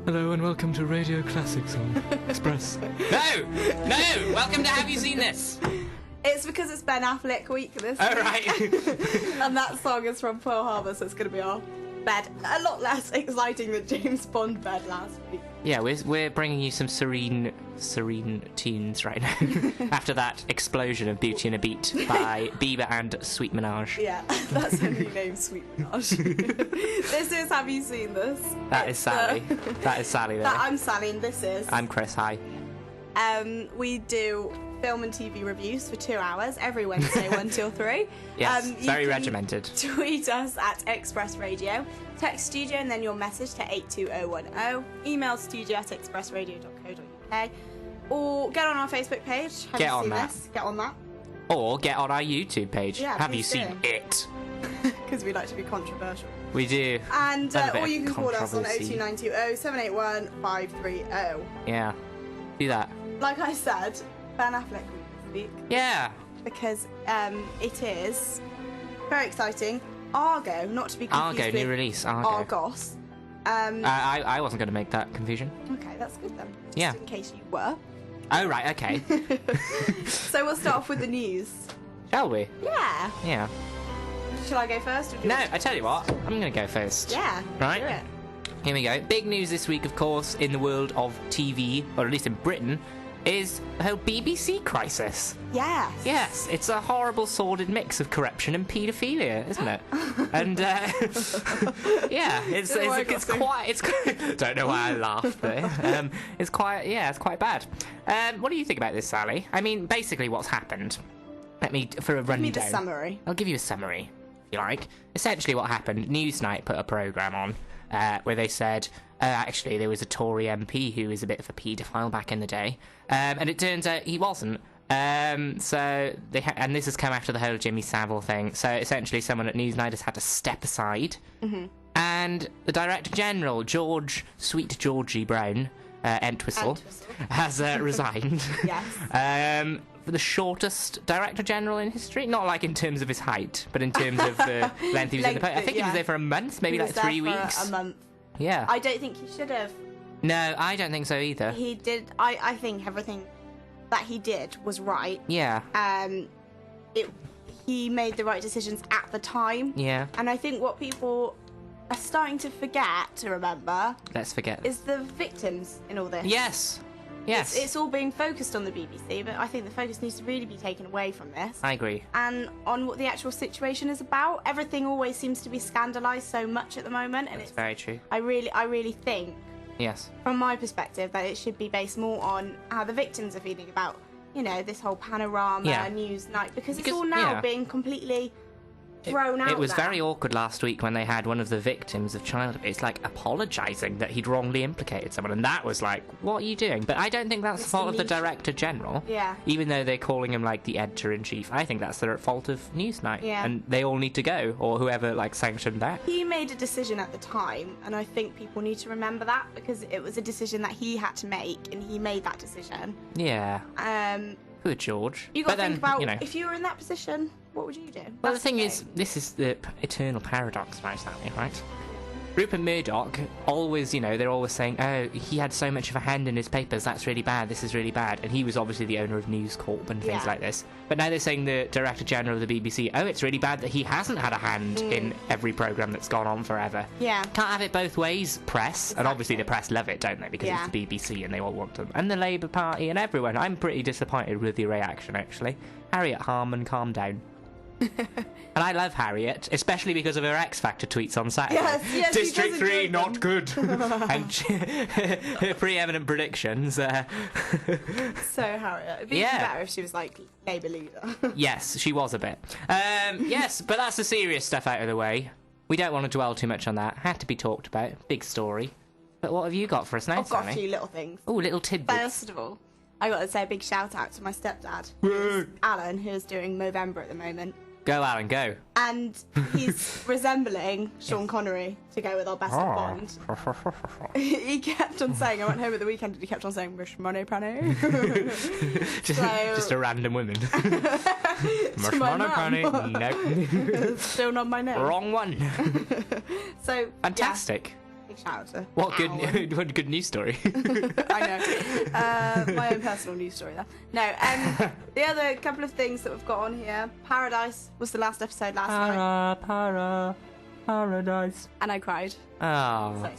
Hello and welcome to Radio Classics on Express. No! Welcome to Have You Seen This? It's because it's Ben Affleck week this week. Right. And that song is from Pearl Harbor, so it's going to be our bed. A lot less exciting than James Bond bed last week. Yeah, we're bringing you some serene tunes right now. After that explosion of Beauty and a Beat by Bieber and Sweet Menage. Yeah, that's her new name, Sweet Menage. This is Have You Seen This? That is Sally. That is Sally there. I'm Sally and this is... I'm Chris, hi. We do film and TV reviews for 2 hours every Wednesday, 1 till 3. Yes, very you can regimented. Tweet us at Express Radio, text studio and then your message to 82010, email studio@expressradio.co.uk, or get on our Facebook page. Have Get you on seen that. This? Get on that. Or get on our YouTube page. Yeah, Have you please seen do. it? Because we like to be controversial. We do. And Love a bit or of you can call us on controversy. 02920 781 530. Yeah. Do that. Like I said, Ben Affleck week this week. Yeah. Because it is very exciting. Argo, not to be confused Argo, with new release. Argo. Argos. I wasn't going to make that confusion. Okay, that's good then. Just Yeah. in case you were. Oh, right, okay. So we'll start off with the news. Shall we? Yeah. Yeah. Shall I go first? Or do you No, want to- I tell you what, I'm going to go first. Yeah. Right. Do it. Here we go. Big news this week, of course, in the world of TV, or at least in Britain, is the whole BBC crisis. Yes. Yes, it's a horrible, sordid mix of corruption and paedophilia, isn't it? And yeah, it's quite. Don't know why I laughed there. It's quite bad. What do you think about this, Sally? I mean, basically, what's happened? For a rundown. Give me the summary. I'll give you a summary, if you like. Essentially, what happened? Newsnight put a programme on where they said, actually, there was a Tory MP who was a bit of a paedophile back in the day, and it turns out he wasn't. So they and this has come after the whole Jimmy Savile thing. So essentially, someone at Newsnight has had to step aside, and the Director General, Sweet Georgie Brown, Entwistle, has resigned. Yes. For the shortest Director General in history, not like in terms of his height, but in terms of the length he was in the post. I think he was there for a month, maybe like 3 weeks. A month. Yeah. I don't think he should have. No, I don't think so either. He did. I think everything that he did was right. Yeah. He made the right decisions at the time. Yeah. And I think what people are starting to forget to remember Let's forget. is the victims in all this. Yes. Yes. It's all being focused on the BBC, but I think the focus needs to really be taken away from this. I agree. And on what the actual situation is about. Everything always seems to be scandalised so much at the moment, and It's very true. I really think, Yes. from my perspective, that it should be based more on how the victims are feeling about, this whole panorama news night, because it's all now being completely thrown out. It was there. very awkward last week when they had one of the victims of child abuse apologising that he'd wrongly implicated someone, and that was like, what are you doing? But I don't think that's the fault of the Director General. Yeah. Even though they're calling him the editor-in-chief, I think that's the fault of Newsnight. Yeah. And they all need to go, or whoever sanctioned that. He made a decision at the time, and I think people need to remember that, because it was a decision that he had to make, and he made that decision. Yeah. Poor George. You got But to think then, about if you were in that position, what would you do? Well, That's the thing thing. is, this is the eternal paradox, right, Sally, right? Rupert Murdoch, always, they're always saying, oh, he had so much of a hand in his papers, that's really bad, this is really bad. And he was obviously the owner of News Corp and things like this. But now they're saying the Director General of the BBC, oh, it's really bad that he hasn't had a hand in every programme that's gone on forever. Yeah. Can't have it both ways, press. And obviously the press love it, don't they? Because it's the BBC and they all want them. And the Labour Party and everyone. I'm pretty disappointed with the reaction, actually. Harriet Harman, calm down. And I love Harriet, especially because of her X Factor tweets on Saturday. Yes, District 3, not good. And her preeminent predictions. So Harriet, it'd be even better if she was Labour leader. Yes, she was a bit. Yes, but that's the serious stuff out of the way. We don't want to dwell too much on that. Had to be talked about. Big story. But what have you got for us now, I've got Sally? a few little things. Oh, little tidbits. First of all, I got to say a big shout out to my stepdad, Alan, who's doing Movember at the moment. Go, Alan, go. And he's resembling Sean Connery to go with our best of Bond. He kept on saying, I went home at the weekend and he kept on saying, Mish money, pranny. Just a random woman. To my mum. Nope. Still not my name. Wrong one. So Fantastic. Big shout out to What Alan. good, what good news story. I know. My own personal news story there. No, the other couple of things that we've got on here. Paradise was the last episode last night. Paradise. And I cried. Oh. So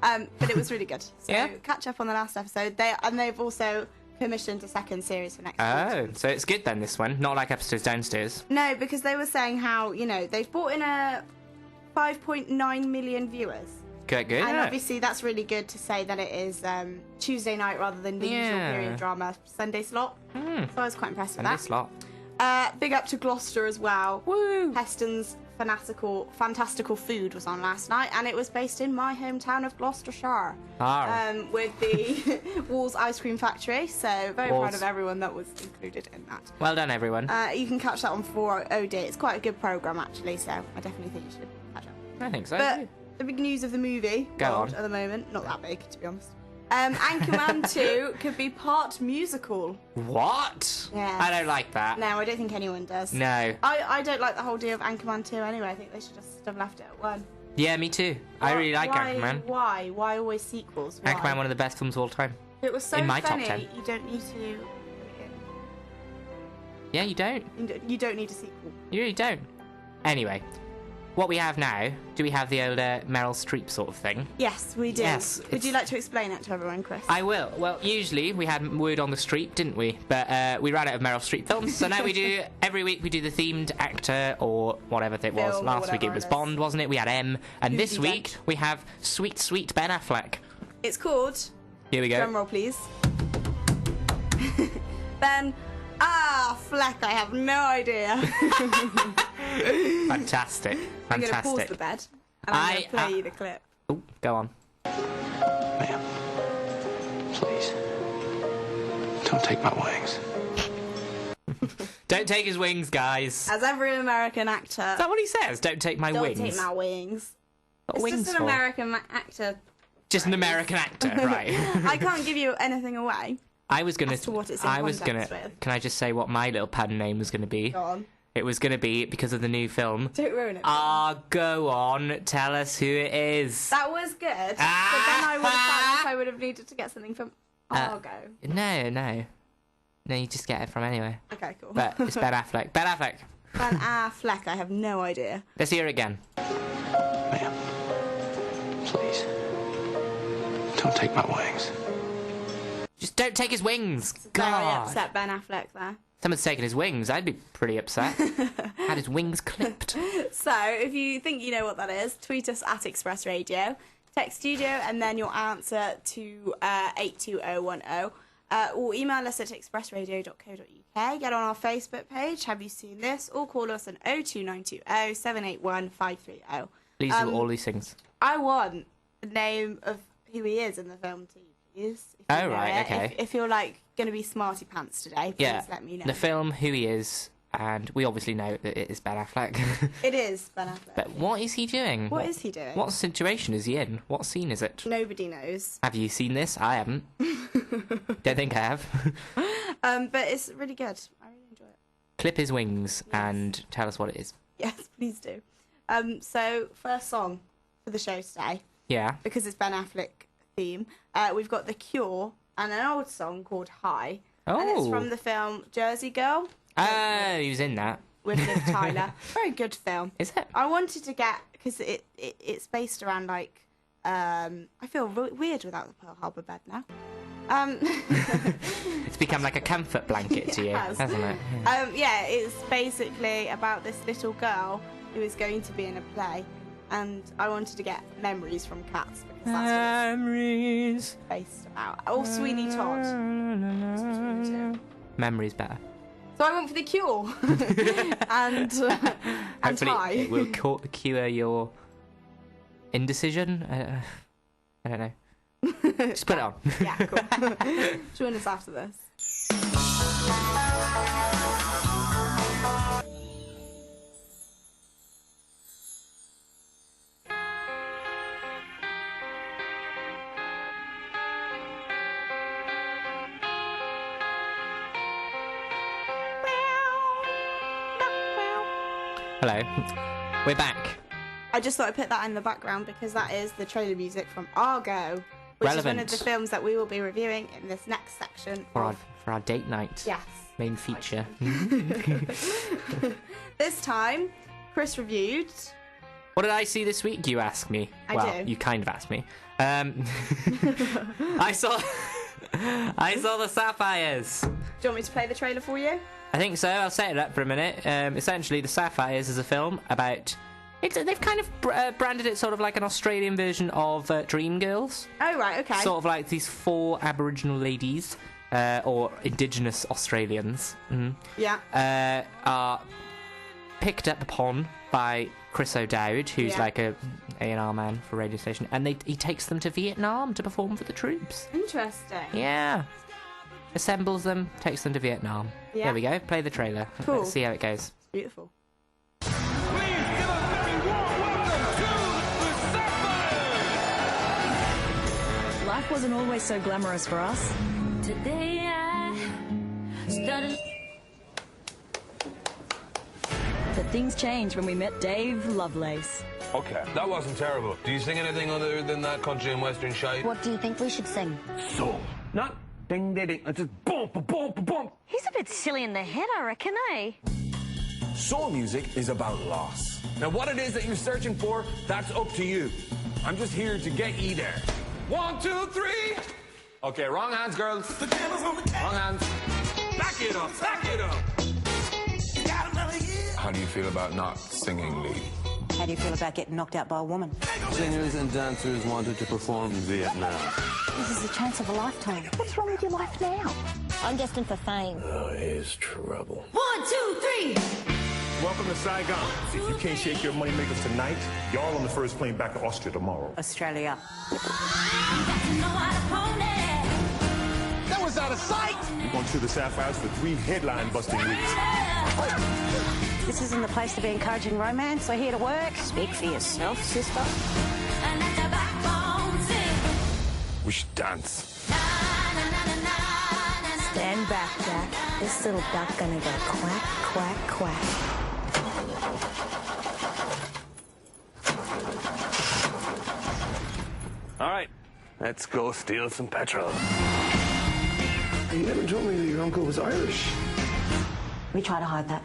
sad. But it was really good. So Yeah? catch up on the last episode. They've also commissioned a second series for next week. Oh, so it's good then, this one. Not like episodes downstairs. No, because they were saying how, they've brought in a 5.9 million viewers. Good. And obviously that's really good to say that it is Tuesday night rather than the usual period drama Sunday slot. So I was quite impressed with that. Sunday slot. Big up to Gloucester as well. Woo! Heston's Fantastical Food was on last night, and it was based in my hometown of Gloucestershire. With the Walls Ice Cream Factory, so very proud of everyone that was included in that. Well done, everyone. You can catch that on 4OD. It's quite a good programme, actually, so I definitely think you should catch up. I think so. But the big news of the movie world at the moment, not that big, to be honest. Anchorman 2 could be part musical. What? Yeah. I don't like that. No, I don't think anyone does. No. I don't like the whole deal of Anchorman 2 anyway. I think they should just have left it at 1. Yeah, me too. I really like Anchorman. Why? Why always sequels? Why? Anchorman, one of the best films of all time. It was so in my funny. top 10. You don't need to. Yeah, you don't. You don't need a sequel. You really don't. Anyway, what we have now, do we have the old Meryl Streep sort of thing? Yes, we do. Yes, Would you like to explain it to everyone, Chris? I will. Well, usually we had Word on the Street, didn't we? But we ran out of Meryl Streep films, so now we do, every week we do the themed actor or whatever it was. Film, Last week it was Bond, wasn't it? We had M. And this Who's week we have Sweet, Sweet Ben Affleck. It's called... Here we go. Drum roll, please. Ben Fleck, I have no idea. Fantastic. I'm going to pause the bed and I'm going to play you the clip. Oh, go on. Ma'am, please, don't take my wings. Don't take his wings, guys. As every American actor... Is that what he says? Don't take my wings? Don't take my wings. What it's wings just an for? American actor. Just an American actor, right. I can't give you anything away. I was gonna. As to what it's in context with. Can I just say what my little pen name was gonna be? Go on. It was gonna be because of the new film. Don't ruin it. Go on. Tell us who it is. That was good. But then I would have found like I would have needed to get something from Argo. No. You just get it from anywhere. Okay, cool. But it's Ben Affleck. Ben Affleck. Ben Affleck, I have no idea. Let's hear it again. Ma'am, please, don't take my wings. Just don't take his wings. Very God. upset Ben Affleck there. Someone's taken his wings. I'd be pretty upset. Had his wings clipped. So, if you think you know what that is, tweet us at Express Radio, text studio, and then your answer to 82010. Or email us at expressradio.co.uk. Get on our Facebook page, Have You Seen This? Or call us on 02920 781 530. Please do all these things. I want the name of who he is in the film too, please. Oh, right, okay. If you're like going to be smarty pants today, please let me know. The film, who he is, and we obviously know that it is Ben Affleck. It is Ben Affleck. But what is he doing? What is he doing? What situation is he in? What scene is it? Nobody knows. Have you seen this? I haven't. Don't think I have. But it's really good. I really enjoy it. Clip his wings and tell us what it is. Yes, please do. So, first song for the show today, Yeah. because it's Ben Affleck theme, we've got The Cure and an old song called High. And it's from the film Jersey Girl. Oh, he was in that. With Liv Tyler. Very good film. Is it? I wanted to get, because it's based around like, I feel weird without the Pearl Harbor bed now. It's become like a comfort blanket to you, hasn't it? Yeah, it's basically about this little girl who is going to be in a play, and I wanted to get memories from Cats because that's what Memories. it's based about. Or Sweeney Todd. Memories better. So I went for The Cure. and Hopefully High. it will cure your indecision. I don't know. Just put it on. Yeah, cool. Join us after this. Hello. We're back. I just thought I'd put that in the background because that is the trailer music from Argo, which is one of the films that we will be reviewing in this next section. For our date night. Yes. Main feature. This time, Chris reviewed... What did I see this week, you ask me? I do. You kind of asked me. I saw the Sapphires. Do you want me to play the trailer for you? I think so. I'll set it up for a minute. Essentially, the Sapphires is a film about... they've kind of branded it sort of like an Australian version of Dreamgirls. Oh, right, okay. Sort of like these 4 Aboriginal ladies, or Indigenous Australians, Yeah. are picked up upon by Chris O'Dowd, who's like a A&R man for a radio station, and he takes them to Vietnam to perform for the troops. Interesting. Yeah. Assembles them, takes them to Vietnam. Yeah. There we go. Play the trailer. Cool. Let's see how it goes. Beautiful. Please give a very warm welcome to the Sapphires! Life wasn't always so glamorous for us. Today I started. But things changed when we met Dave Lovelace. Okay, that wasn't terrible. Do you sing anything other than that country and western shite? What do you think we should sing? Soul. Not ding ding ding. It's just boom boom boom boom boom. He's a bit silly in the head, I reckon, eh? Soul music is about loss. Now, what it is that you're searching for, that's up to you. I'm just here to get you there. 1, 2, 3. Okay, wrong hands, girls. Wrong hands. Back it up. Back it up. How do you feel about not singing lead? How do you feel about getting knocked out by a woman? Singers and dancers wanted to perform in Vietnam. This is the chance of a lifetime. What's wrong with your life now? I'm destined for fame. Oh, here's trouble. 1, 2, 3. Welcome to Saigon. If you can't shake your moneymakers tonight, y'all on the first plane back to Austria tomorrow. Australia. That was out of sight! We're going to the Sapphires for 3 headline-busting weeks. This isn't the place to be encouraging romance. We're here to work. Speak for yourself, sister. We should dance. Stand back, Jack. This little duck gonna go quack, quack, quack. All right, let's go steal some petrol. You never told me that your uncle was Irish. We try to hide that.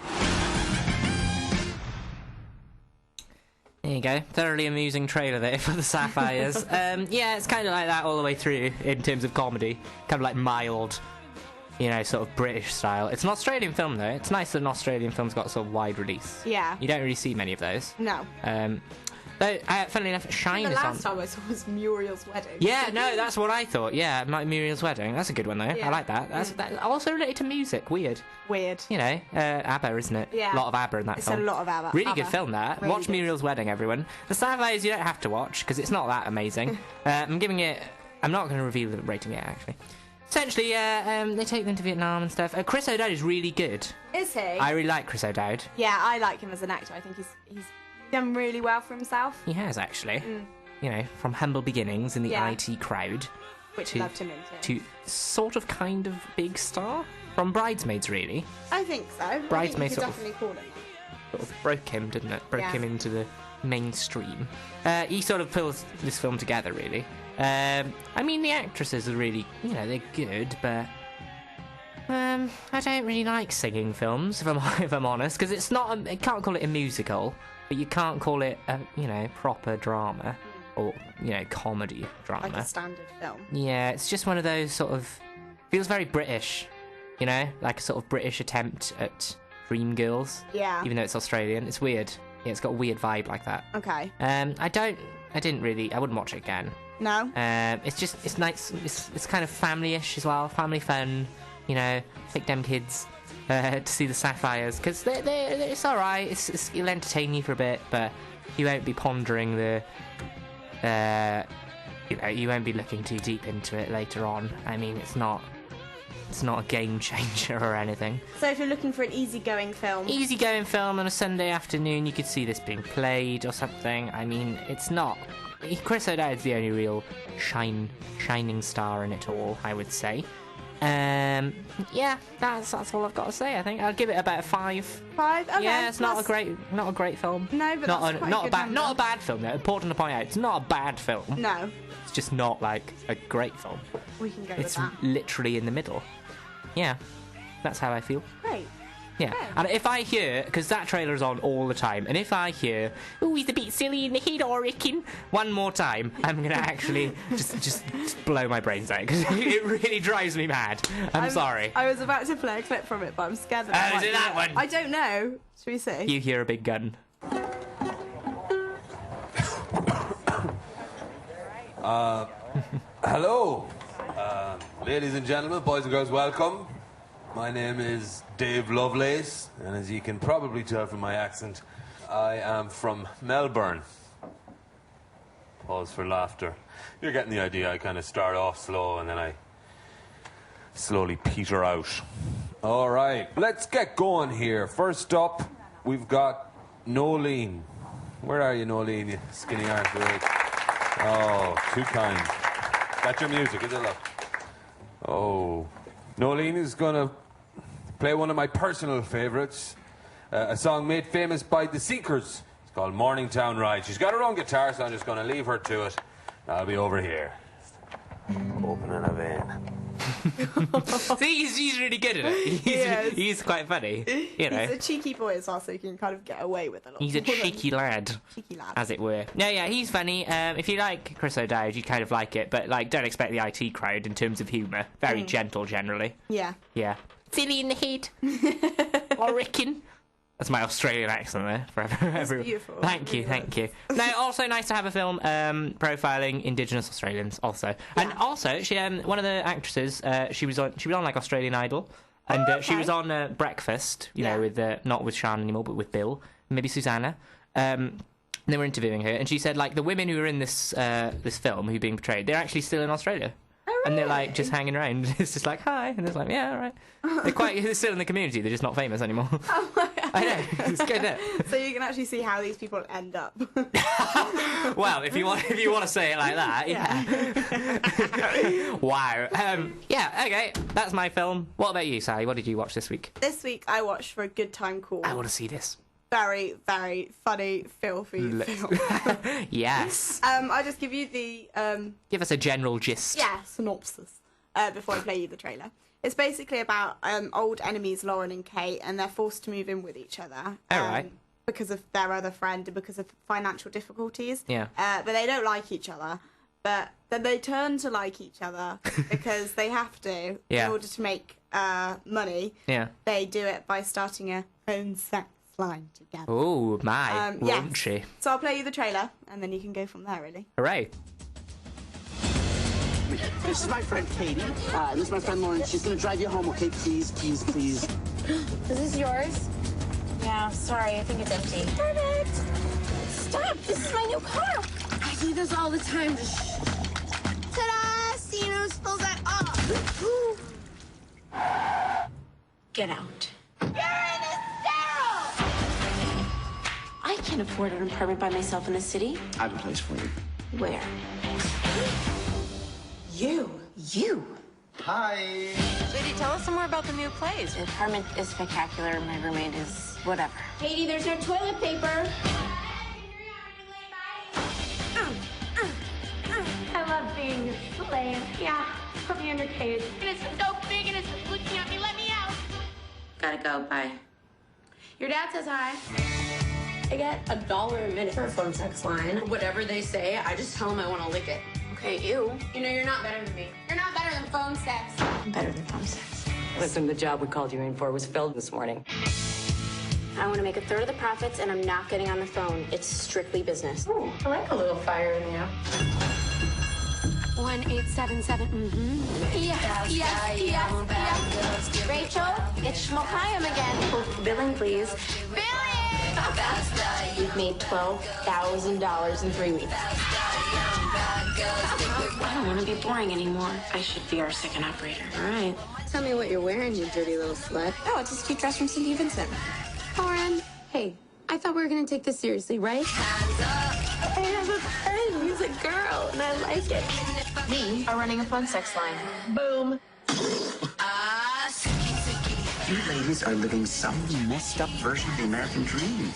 There you go. Thoroughly amusing trailer there for the Sapphires. Yeah, it's kind of like that all the way through in terms of comedy. Kind of like mild, sort of British style. It's an Australian film, though. It's nice that an Australian film's got a sort of wide release. Yeah. You don't really see many of those. No. Though, funnily enough, Shine The is on... last time I saw was Muriel's wedding. Yeah, no, that's what I thought. Yeah, Muriel's Wedding. That's a good one, though. Yeah. I like that. That's also related to music. Weird. Weird. ABBA, isn't it? Yeah. A lot of ABBA in that It's film. a lot of ABBA. Really good ABBA. film, that. Really Watch good. Muriel's Wedding, everyone. The Sapphires you don't have to watch, because it's not that amazing. I'm giving it... I'm not going to reveal the rating yet, actually. Essentially, they take them to Vietnam and stuff. Chris O'Dowd is really good. Is he? I really like Chris O'Dowd. Yeah, I like him as an actor. I think he's done really well for himself. He has, actually. From humble beginnings in the Yeah. IT crowd. Which to, loved him into. To sort of kind of big star. From Bridesmaids, really. I think so. Bridesmaids I sort think you of- could definitely call him. Sort of broke him, didn't it? Broke Yeah. him into the mainstream. He sort of pulls this film together, really. I mean, the actresses are really, they're good, but I don't really like singing films, if I'm honest, because it's not. You can't call it a musical, but you can't call it a, proper drama or comedy drama. Like a standard film. Yeah, it's just one of those sort of feels very British, like a sort of British attempt at Dreamgirls. Yeah. Even though it's Australian, it's weird. Yeah, it's got a weird vibe like that. Okay. I wouldn't watch it again. No? It's nice. It's kind of family-ish as well. Family fun. Take them kids to see the Sapphires because it's all right. It'll entertain you for a bit, but you won't be pondering the. You won't be looking too deep into it later on. I mean, it's not a game changer or anything. So if you're looking for an easygoing film. Easygoing film on a Sunday afternoon, you could see this being played or something. I mean, it's not. Chris O'Dowd's the only real shining star in it all, I would say. Yeah, that's all I've got to say. I think I'll give it about a 5. 5? Okay. Yeah, it's not a great film. No, but not that's quite a good not a number. bad film. Though. Important to point out, it's not a bad film. No, It's just not like a great film. we can go with It's that. literally in the middle. Yeah, that's how I feel. Great. Yeah, Okay. and if I hear, because that trailer's on all the time, and if I hear, "Oh, he's a bit silly in the head, I reckon," one more time, I'm gonna actually just blow my brains out because it really drives me mad. I'm sorry. I was about to play a clip from it, but I'm scared that I Oh, might is it do that one? I don't know. Should we see? You hear a big gun. Hello, ladies and gentlemen, boys and girls, welcome. My name is Dave Lovelace, and as you can probably tell from my accent, I am from Melbourne. Pause for laughter. You're getting the idea. I kind of start off slow and then I slowly peter out. All right, let's get going here. First up, we've got Nolene. Where are you, Nolene, you skinny arse? Oh, too kind. That's your music, is it, love? Oh. Nolene is going to play one of my personal favourites, a song made famous by The Seekers. It's called Morningtown Ride. She's got her own guitar, so I'm just going to leave her to it. I'll be over here. Opening a vein. See, he's really good at it. He's quite funny. You know. He's a cheeky boy as well, so he can kind of get away with a lot. He's a more than- cheeky lad, as it were. Yeah, he's funny. If you like Chris O'Dowd, you kind of like it, but like, don't expect the IT crowd in terms of humour. Very gentle, generally. Yeah. Yeah. Silly in the head, I reckon. That's my Australian accent there for everyone. Beautiful. Thank you. No, also nice to have a film profiling Indigenous Australians. Also, and also, she one of the actresses. She was on like Australian Idol, and she was on Breakfast. You know, with not with Sian anymore, but with Bill, maybe Susanna. They were interviewing her, and she said like the women who are in this this film who are being portrayed, they're actually still in Australia. And they're like just hanging around. It's just like hi, and it's like yeah, all right. They're still in the community. They're just not famous anymore. Oh my God. I know. It's good. Isn't it? So you can actually see how these people end up. Well, if you want to say it like that, yeah. Wow. Yeah. Okay. That's my film. What about you, Sally? What did you watch this week? This week I watched For a Good Time Call. I want to see this. Very, very funny, filthy film. Yes. I'll just give you the Give us a general gist. synopsis before I play you the trailer. It's basically about old enemies Lauren and Kate, and they're forced to move in with each other. All right. Because of their other friend and because of financial difficulties. Yeah. But they don't like each other. But then they turn to like each other because they have to in order to make money. Yeah. They do it by starting a phone sex line together. Oh my, Yes. raunchy. So I'll play you the trailer, and then you can go from there, really. Hooray. This is my friend Katie. This is my friend Lauren. She's gonna drive you home, okay? Please, please, please. Is this yours? Yeah, sorry, I think it's empty. Perfect! Stop! This is my new car! I do this all the time. Ta-da! See, no spills at all. Get out. You're in hysterical! I can't afford an apartment by myself in the city. I have a place for you. Where? You. Hi. Sweetie, tell us some more about the new place. The apartment is spectacular. My roommate is whatever. Katie, there's no toilet paper. I love being a slave. Yeah, put me in your cage. And it's so big and it's looking at me. Let me out. Gotta go. Bye. Your dad says hi. I get $1 a minute for a phone sex line. Whatever they say, I just tell them I want to lick it. Okay, you. You know, you're not better than me. You're not better than phone sex. I'm better than phone sex. Listen, the job we called you in for was filled this morning. I want to make 1/3 of the profits, and I'm not getting on the phone. It's strictly business. Ooh, I like a little fire in you. 1877. Yes. Rachel, it's Shmokayam again. Billing, please. Billing! We've made $12,000 in 3 weeks. I don't want to be boring anymore. I should be our second operator. All right. Tell me what you're wearing, you dirty little slut. Oh, it's a cute dress from Cindy Vincent. Lauren, hey, I thought we were going to take this seriously, right? I have a friend who's a girl, and I like it. We are running a phone sex line. Boom. You ladies are living some messed up version of the American dream.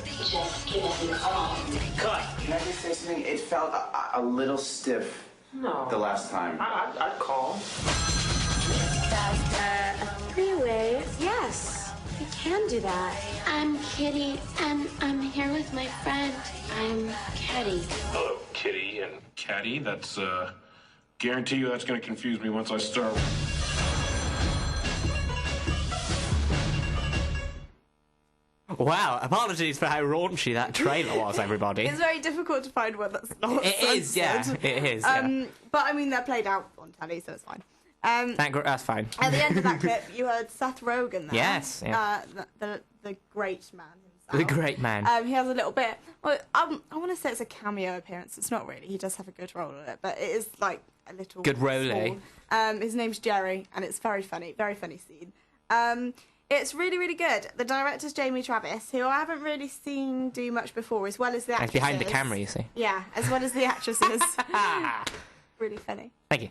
Just give us a call. Cut. Can I just say something? It felt a little stiff. No. The last time. I'd call. Three-way? Yes, we can do that. I'm Kitty, and I'm here with my friend. I'm Caddy. Hello, Kitty and Caddy. That's, guarantee you that's gonna confuse me once I start. Wow, apologies for how raunchy that trailer was, everybody. It's very difficult to find one that's not It is, yeah. It is, yeah. But I mean, they're played out on telly, so it's fine. That's fine. At the end of that clip, you heard Seth Rogen there. Yes, yeah. The great man himself. The great man. He has a little bit. Well, I want to say it's a cameo appearance. It's not really. He does have a good role in it, but it is like a little good role. His name's Jerry, and it's very funny scene. It's really, really good. The director's Jamie Travis, who I haven't really seen do much before, as well as the actresses. It's behind the camera, you see. Yeah, as well as the actresses. Really funny. Thank you.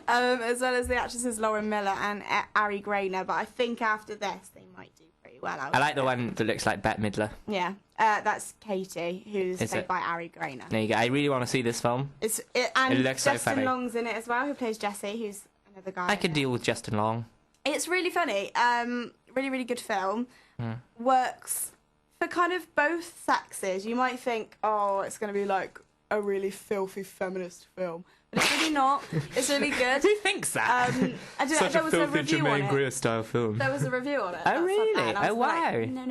As well as the actresses Lauren Miller and Ari Grainer, but I think after this they might do pretty well. I like the one that looks like Bette Midler. Yeah, that's Katie, who's played by Ari Grainer. There you go. I really want to see this film. And it looks so funny. Justin Long's in it as well, who plays Jesse, who's another guy. I can deal with Justin Long. It's really funny. Really, really good film. Works for kind of both sexes. You might think, oh, it's going to be like a really filthy feminist film. But it's really not. It's really good. Who thinks that? I don't know. Such There a was a filthy review on Jermaine it. Greer style film. There was a review on it. Oh, really? Oh, wow. Like, no.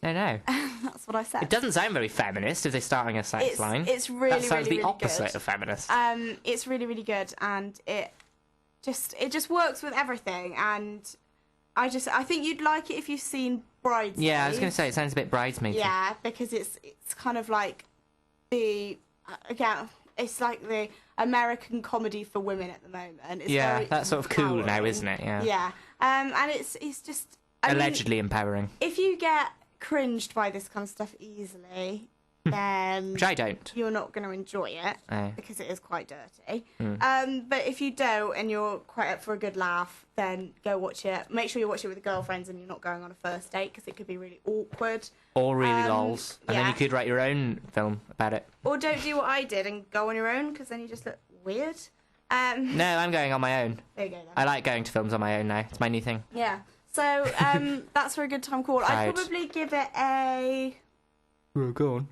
No. That's what I said. It doesn't sound very feminist if they're starting a sex line. It's really, that sounds really, the really opposite good. of feminist. It's really, really good, and it just works with everything. And I think you'd like it if you've seen Bridesmaids. Yeah, I was going to say it sounds a bit bridesmaid. Yeah, because it's kind of like it's like the American comedy for women at the moment. It's very that's sort of cool empowering. now, isn't it? Yeah. Yeah, and it's just allegedly empowering. If you get cringed by this kind of stuff easily, then which I don't. You're not going to enjoy it because it is quite dirty. Mm. But if you do and you're quite up for a good laugh, then go watch it. Make sure you watch it with girlfriends and you're not going on a first date because it could be really awkward. Or really lols. And then yeah. you could write your own film about it. Or don't do what I did and go on your own because then you just look weird. No, I'm going on my own. There you go then. I like going to films on my own now. It's my new thing. Yeah. So that's for a good time call. I'd probably give it a... Well, go on.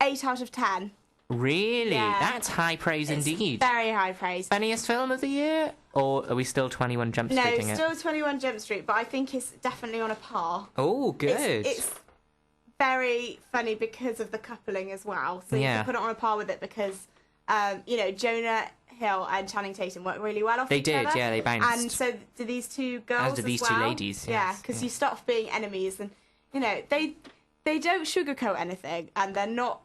8 out of 10. Really? Yeah. That's high praise indeed. Very high praise. Funniest film of the year? Or are we still 21 Jump Streeting it? No, still 21 Jump Street, but I think it's definitely on a par. Oh, good. It's very funny because of the coupling as well. So you can put it on a par with it because, Jonah Hill and Channing Tatum work really well off each other. They bounced. And so do these two girls As do these as two well. ladies, Yeah, yes, because you start off being enemies and, they don't sugarcoat anything and they're not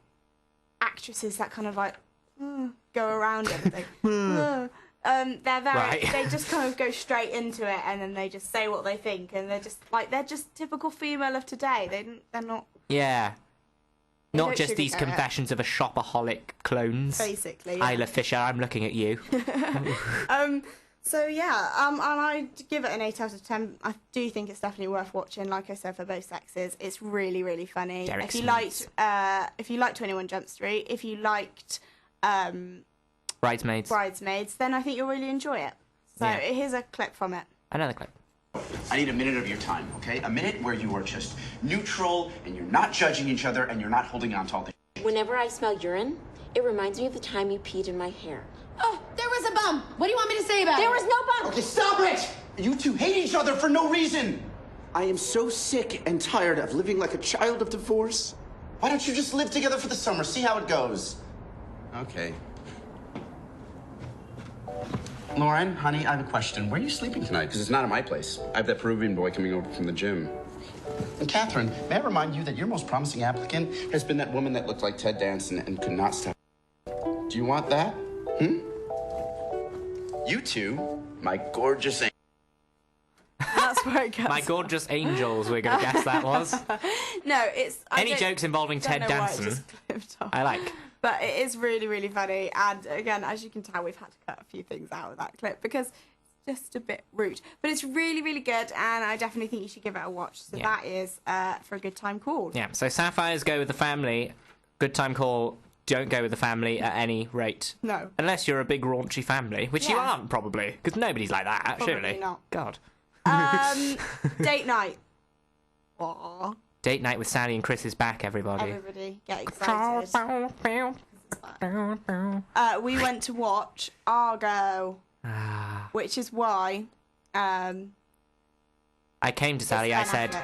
actresses that kind of like go around everything. They're very they just kind of go straight into it and then they just say what they think and they're just typical female of today. They're not not just these confessions of a shopaholic clones. Basically, yeah. Isla Fisher, I'm looking at you. So yeah, and I'd give it an 8 out of 10. I do think it's definitely worth watching. Like I said, for both sexes, it's really, really funny. If you liked 21 Jump Street, if you liked Bridesmaids, then I think you'll really enjoy it. So here's a clip from it. Another clip. I need a minute of your time, okay? A minute where you are just neutral and you're not judging each other and you're not holding on to all the Whenever I smell urine, it reminds me of the time you peed in my hair. Oh, there was a bum. What do you want me to say about it? There was no bum. Okay, stop it! You two hate each other for no reason! I am so sick and tired of living like a child of divorce. Why don't you just live together for the summer, see how it goes? Okay. Lauren, honey, I have a question. Where are you sleeping tonight? Because it's not at my place. I have that Peruvian boy coming over from the gym. And Catherine, may I remind you that your most promising applicant has been that woman that looked like Ted Danson and could not stop. Do you want that? You two, my gorgeous angels. That's where it goes. My gorgeous angels, we're going to guess that was. No, it's... Any jokes involving Ted Danson, I like. But it is really, really funny. And again, as you can tell, we've had to cut a few things out of that clip because just a bit rude. But it's really, really good, and I definitely think you should give it a watch. So that is for a good time call. Yeah, so Sapphires go with the family. Good time call. Don't go with the family at any rate. No. Unless you're a big raunchy family, which you aren't probably, because nobody's like that, Probably surely. not. God. Date night. Aww. Date night with Sally and Chris is back, everybody. Everybody get excited. We went to watch Argo, which is why I came to Sally, I said,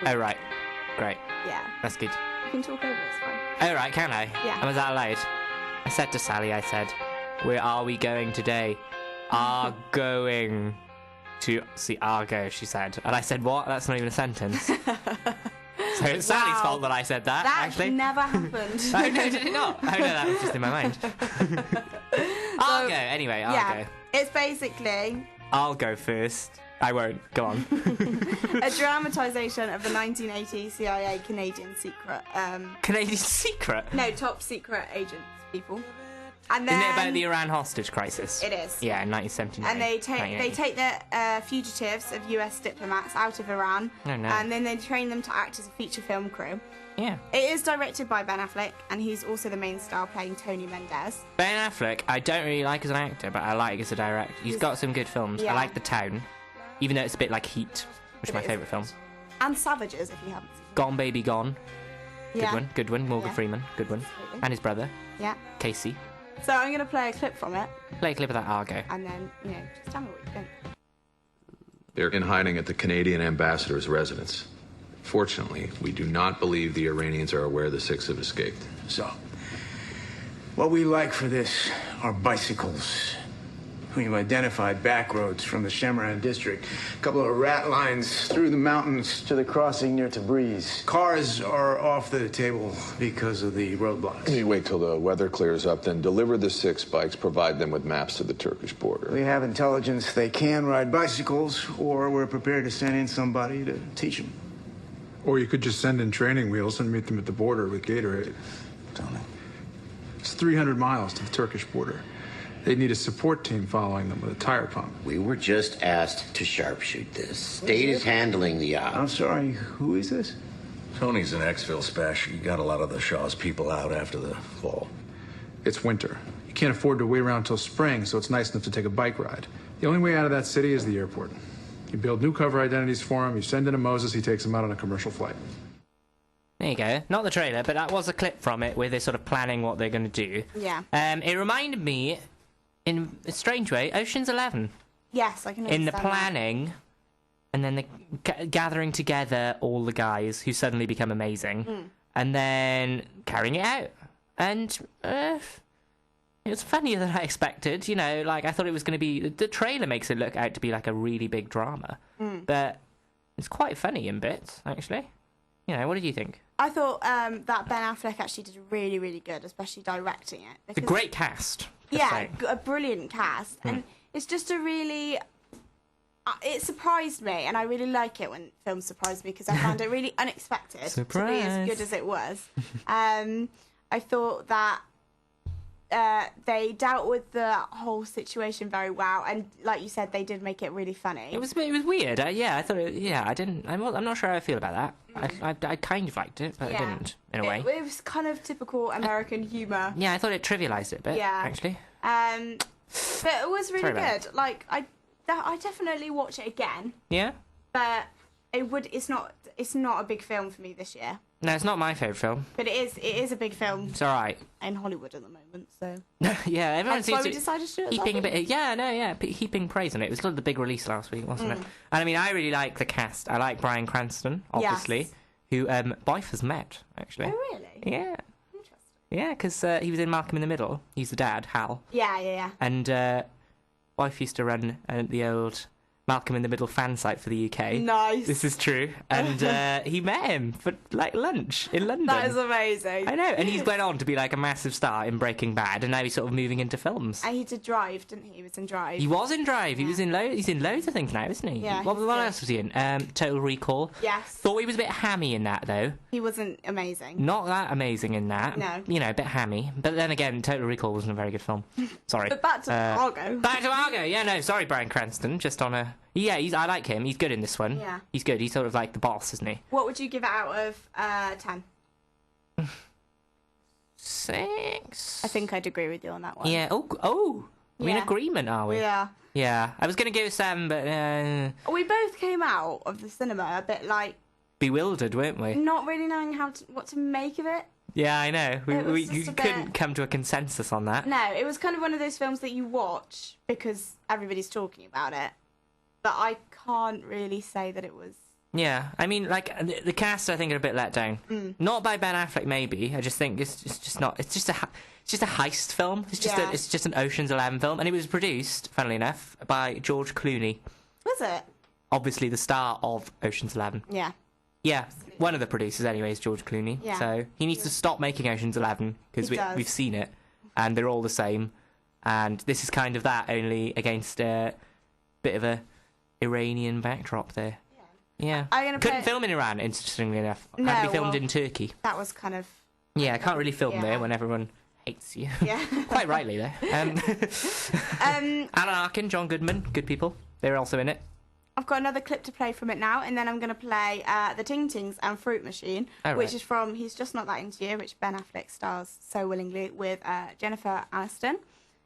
oh, right, great. Yeah. That's good. You can talk over it, it's fine. Oh, right, can I? Yeah. And was that allowed? I said to Sally, I said, where are we going today? Are going to see Argo, she said. And I said, what? That's not even a sentence. So it's Sally's fault that I said that, actually. That never happened. Oh, no, did it not? Oh, no, that was just in my mind. Argo, anyway, Argo. Yeah, it's basically... I'll go first. I won't. Go on. a dramatisation of the 1980 CIA Canadian secret... Canadian secret? No, top secret agents, people. And then, isn't it about the Iran hostage crisis? It is. Yeah, in 1979. And they take the fugitives of US diplomats out of Iran, and then they train them to act as a feature film crew. Yeah. It is directed by Ben Affleck, and he's also the main star playing Tony Mendez. Ben Affleck, I don't really like as an actor, but I like as a director. He's got some good films. Yeah. I like The Town, even though it's a bit like Heat, which is my favourite film. And Savages, if you haven't seen it. Gone Baby Gone. Yeah. Good one. Morgan Freeman, good one. Absolutely. And his brother, Yeah. Casey. So I'm going to play a clip from it, Play a clip of that Argo. and then, just tell me what you think. They're in hiding at the Canadian ambassador's residence. Fortunately, we do not believe the Iranians are aware the six have escaped. So, what we like for this are bicycles. We've identified back roads from the Shemran district. A couple of rat lines through the mountains to the crossing near Tabriz. Cars are off the table because of the roadblocks. You wait till the weather clears up, then deliver the 6 bikes, provide them with maps to the Turkish border. We have intelligence they can ride bicycles, or we're prepared to send in somebody to teach them. Or you could just send in training wheels and meet them at the border with Gatorade. Tony. It's 300 miles to the Turkish border. They'd need a support team following them with a tire pump. We were just asked to sharpshoot this. State is handling the op. I'm sorry, who is this? Tony's an exfil special. He got a lot of the Shaw's people out after the fall. It's winter. You can't afford to wait around until spring, so it's nice enough to take a bike ride. The only way out of that city is the airport. You build new cover identities for him, you send in a Moses, he takes him out on a commercial flight. There you go. Not the trailer, but that was a clip from it where they're sort of planning what they're going to do. Yeah. It reminded me, in a strange way, Ocean's 11. Yes, I can understand In the that. planning, and then the gathering together all the guys who suddenly become amazing, and then carrying it out. And it was funnier than I expected. I thought it was going to be... The trailer makes it look out to be like a really big drama. But it's quite funny in bits, actually. What did you think? I thought that Ben Affleck actually did really, really good, especially directing it. It's a great cast. Yeah, a brilliant cast. And it's just a really... it surprised me, and I really like it when films surprise me, because I found it really unexpected to be as good as it was. I thought that they dealt with the whole situation very well, and like you said, they did make it really funny. It was weird. I thought I didn't. I'm not sure how I feel about that. I kind of liked it, but I didn't in a way. It was kind of typical American humour. Yeah, I thought it trivialised it a bit. Yeah, actually. But it was really good. Like I definitely watch it again. Yeah. But it's not a big film for me this year. No, it's not my favourite film. But it is a big film. It's all right. In Hollywood at the moment, so. Yeah, everyone That's seems why to we decided to do it. heaping a bit. Heaping praise on it. It was sort of the big release last week, wasn't it? And I mean, I really like the cast. I like Bryan Cranston, obviously, who Bife has met actually. Oh really? Yeah. Yeah, because he was in Malcolm in the Middle. He's the dad, Hal. Yeah. And wife used to run the old Malcolm in the Middle fan site for the UK. Nice. This is true. And he met him for, like, lunch in London. That is amazing. I know. And he's went on to be, like, a massive star in Breaking Bad, and now he's sort of moving into films. And he did Drive, didn't he? He was in Drive. He was in Drive. He was in he's in loads of things now, isn't he? Yeah, What he's else was he in? Total Recall. Yes. Thought he was a bit hammy in that, though. He wasn't amazing. Not that amazing in that. No. You know, a bit hammy. But then again, Total Recall wasn't a very good film. Sorry. But back to Argo. Back to Argo. Yeah, no, sorry, Bryan Cranston. Just on a... Yeah, I like him. He's good in this one. Yeah. He's good. He's sort of like the boss, isn't he? What would you give it out of 10? 6. I think I'd agree with you on that one. Yeah. Oh. We're in Yeah. agreement, are we? Yeah. Yeah. I was going to go 7, but We both came out of the cinema a bit like bewildered, weren't we? not really knowing what to make of it. Yeah, I know. It was We just a couldn't bit- come to a consensus on that. No, it was kind of one of those films that you watch because everybody's talking about it. But I can't really say that it was... Yeah, I mean, like the cast, I think are a bit let down. Not by Ben Affleck, maybe. I just think it's just not. It's just a heist film. It's just an Ocean's 11 film, and it was produced, funnily enough, by George Clooney. Was it? Obviously, the star of Ocean's 11. Yeah. Yeah, one of the producers, anyway, is George Clooney. Yeah. So he needs to stop making Ocean's 11 because He does. we've seen it, and they're all the same. And this is kind of that, only against a bit of a Iranian backdrop there. Yeah. Couldn't film in Iran, interestingly enough. No, Had to be filmed well, in Turkey. That was kind of... Yeah, I can't really film Yeah. there when everyone hates you. Yeah. Quite rightly, though. Alan Arkin, John Goodman, good people. They're also in it. I've got another clip to play from it now, and then I'm going to play The Ting Tings and Fruit Machine, Oh, which right. is from He's Just Not That Into You, which Ben Affleck stars so willingly with Jennifer Aniston.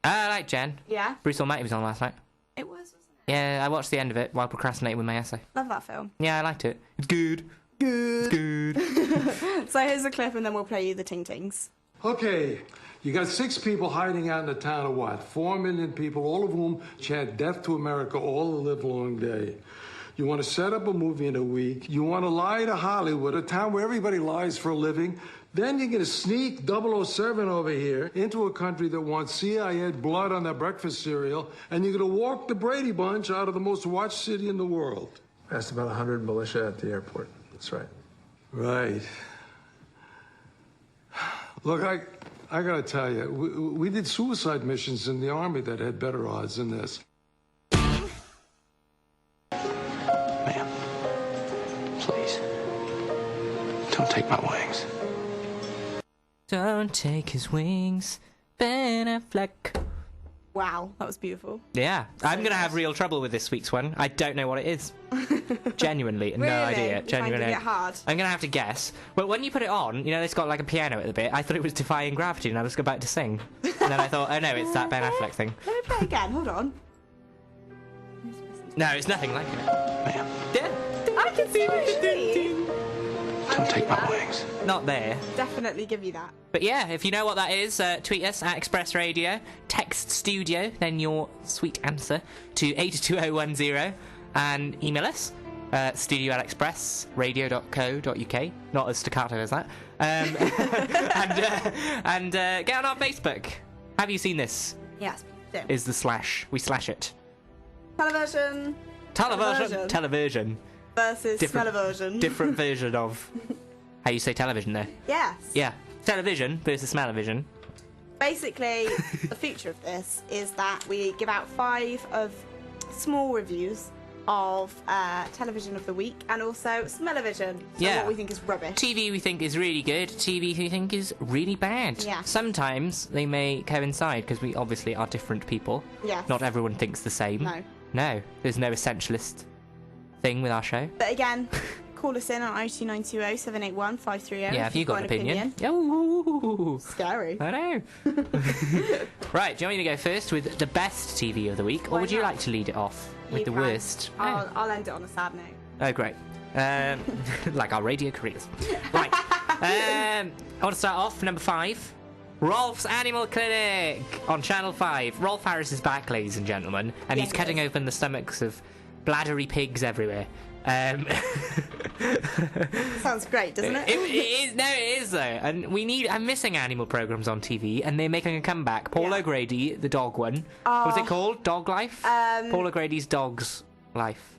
I like Jen. Yeah. Bruce Almighty was on last night. It was, wasn't Yeah, I watched the end of it while procrastinating with my essay. it? Love that film. Yeah, I liked it. It's good. Good. It's good. So here's a clip, and then we'll play you The Ting Tings. Okay, you got 6 people hiding out in the town of what? 4 million people, all of whom chant death to America all the live long day. You want to set up a movie in a week. You want to lie to Hollywood, a town where everybody lies for a living. Then you're going to sneak 007 over here into a country that wants CIA blood on their breakfast cereal, and you're going to walk the Brady Bunch out of the most watched city in the world. Asked about 100 militia at the airport. That's right. Right. Look, I got to tell you, we did suicide missions in the Army that had better odds than this. Ma'am, please, don't take my wings. Don't take his wings, Ben Affleck. Wow, that was beautiful. Yeah, I'm going to have real trouble with this week's one. I don't know what it is. Genuinely, no Really? idea. You're Genuinely. finding it hard? I'm going to have to guess. But when you put it on, you know, it's got like a piano at the bit. I thought it was Defying Gravity, and I was about to sing. And then I thought, oh no, it's that Ben Affleck thing. Let me play again. Hold on. No, it's nothing like it. Ma'am, I can see what you mean. don't take my wings. Not there. Definitely give you that. But yeah, if you know what that is, tweet us at Express Radio, text studio, then your sweet answer to 82010, and email us, studio@expressradio.co.uk, not as staccato as that, and get on our Facebook. Have you seen this? Yes, do. Is the slash. We slash it. Television. Television. Versus smell-o-version. Different version of how you say television there. Yes. Yeah. Television versus smell-o-vision. Basically, the feature of this is that we give out 5 of small reviews of television of the week and also smell-o-vision. So Yeah. what we think is rubbish. TV we think is really good, TV we think is really bad. Yeah. Sometimes they may coincide because we obviously are different people. Yes. Not everyone thinks the same. No. No, there's no essentialist thing with our show. But again, call us in on 02920-781-530. Yeah, if you got an opinion. Ooh. Scary. I know. Right, do you want me to go first with the best TV of the week, or Why would you not? like to lead it off with You the can. worst? I'll end it on a sad note. Oh, great. Like our radio careers. Right. I want to start off, number 5. Rolf's Animal Clinic on Channel 5. Rolf Harris is back, ladies and gentlemen, and he's cutting open the stomachs of bladdery pigs everywhere. Sounds great, doesn't it? It is. No, it is though, and I'm missing animal programs on TV, and they're making a comeback. Paul O'Grady, the dog one. What's it called? Dog Life. Paul O'Grady's dogs. life.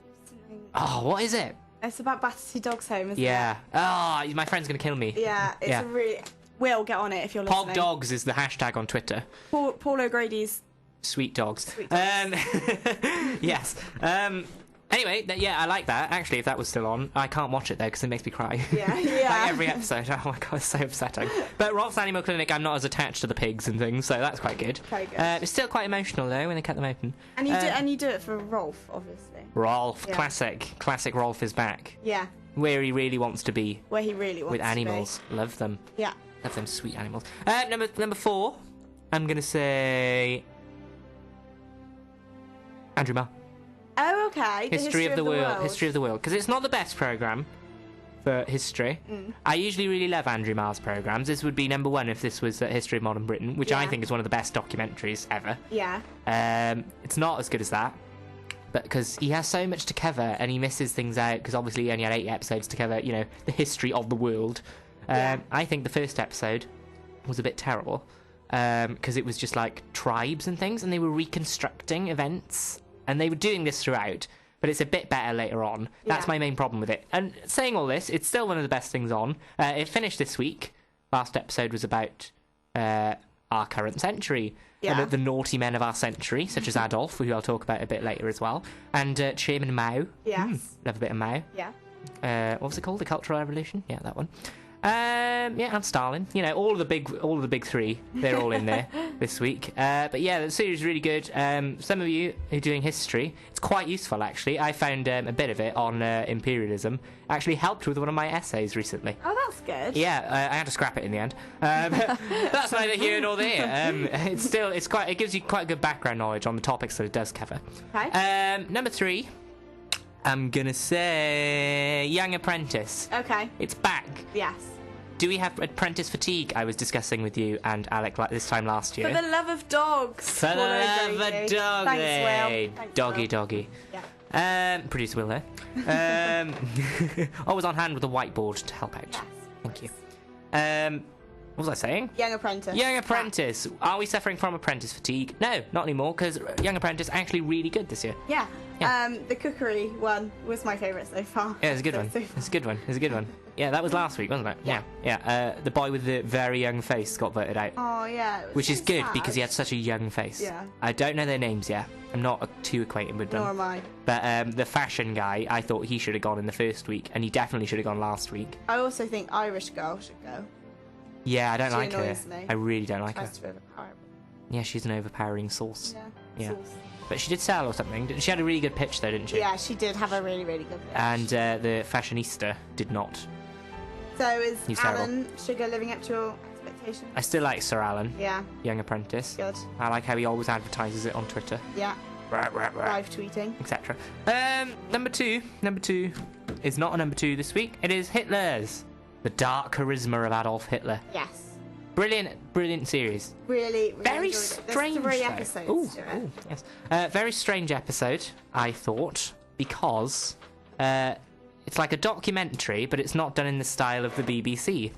Oh, what is it? It's about Battersea Dogs Home, isn't Yeah. it? Oh, my friend's going to kill me. Yeah, it's a really... Will, get on it if you're listening. Pog Dogs is the hashtag on Twitter. Paul O'Grady's... Sweet dogs. Sweet dogs. Yes. Anyway, I like that. Actually, if that was still on, I can't watch it though because it makes me cry. Yeah. Like every episode. Oh my god, it's so upsetting. But Rolf's Animal Clinic, I'm not as attached to the pigs and things, so that's quite good. Okay, good. It's still quite emotional though when they cut them open. And you do it for Rolf, obviously. Rolf, Yeah. classic. Rolf is back. Yeah. Where he really wants to be. Where he really wants with to animals. be. Love them. Yeah. Love them sweet animals. Number 4, I'm gonna say Andrew Marr. Oh, okay. History of the World. History of the World. Because it's not the best programme for history. I usually really love Andrew Marr's programmes. This would be number 1 if this was History of Modern Britain, which I think is one of the best documentaries ever. Yeah. It's not as good as that, but because he has so much to cover and he misses things out, because obviously he only had 8 episodes to cover, the history of the world. I think the first episode was a bit terrible, because it was just like tribes and things, and they were reconstructing events. And they were doing this throughout, but it's a bit better later on. That's my main problem with it. And saying all this, it's still one of the best things on. It finished this week. Last episode was about our current century. Yeah. The naughty men of our century, such as Adolf, who I'll talk about a bit later as well. And Chairman Mao. Yes. Love a bit of Mao. Yeah. What was it called? The Cultural Revolution? Yeah, that one. And Stalin. All of the big 3. They're all in there this week. But yeah, the series is really good. Some of you who are doing history, it's quite useful actually. I found a bit of it on imperialism. Actually helped with one of my essays recently. Oh, that's good. Yeah, I had to scrap it in the end. That's neither here nor there. It gives you quite good background knowledge on the topics that it does cover. Okay. Number 3. I'm gonna say Young Apprentice. Okay. It's back. Yes. Do we have apprentice fatigue? I was discussing with you and Alec this time last year. For the love of dogs. For the love of doggy. Thanks, Will. Doggy. Yeah. Producer Will there. Always on hand with a whiteboard to help out. Yes. Thank you. What was I saying? Young Apprentice. Young Apprentice. Are we suffering from apprentice fatigue? No, not anymore, because Young Apprentice actually really good this year. Yeah. The cookery one was my favourite so far. Yeah, it's a good one. It's a good one. Yeah, that was last week, wasn't it? Yeah. The boy with the very young face got voted out. Oh, yeah. Which is so good sad. because he had such a young face. Yeah. I don't know their names yet. I'm not too acquainted with them. Nor am I. But the fashion guy, I thought he should have gone in the first week, and he definitely should have gone last week. I also think Irish girl should go. Yeah, I don't She like her. annoys me. I really don't like her. Tries to overpower me. Yeah, she's an overpowering source. Yeah. Yeah. Sauce. But she did sell or something. She had a really good pitch though, didn't she? Yeah, she did have a really, really good pitch. And the fashionista did not. So is He's Alan Sugar living up to your expectations? I still like Sir Alan. Yeah. Young Apprentice. Good. I like how he always advertises it on Twitter. Yeah. Live tweeting. Etc. Number two is not a number 2 this week. It is Hitler's. The Dark Charisma of Adolf Hitler. Yes. Brilliant series. Really Very enjoyed it. There's strange. 3 though. episodes to it. Yes. Very strange episode, I thought, because it's like a documentary, but it's not done in the style of the BBC.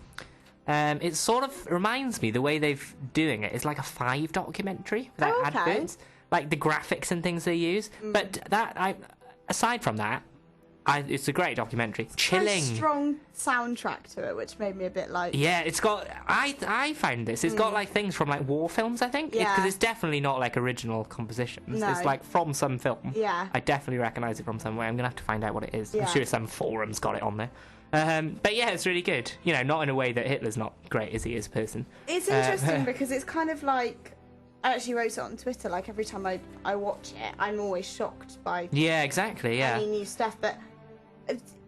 It sort of reminds me, the way they're doing it is like a 5 documentary without adverts, like the graphics and things they use. But aside from that, it's a great documentary. Chilling. Very strong soundtrack to it, which made me a bit like... Yeah, it's got... I found this. It's got like things from like war films, I think. Yeah. Because it's definitely not like original compositions. No. It's like from some film. Yeah. I definitely recognise it from somewhere. I'm going to have to find out what it is. Yeah. I'm sure some forum's got it on there. But yeah, it's really good. Not in a way that Hitler's not great as he is a person. It's interesting because it's kind of like... I actually wrote it on Twitter, like every time I watch it, I'm always shocked by... Yeah, exactly, yeah. any new stuff, but...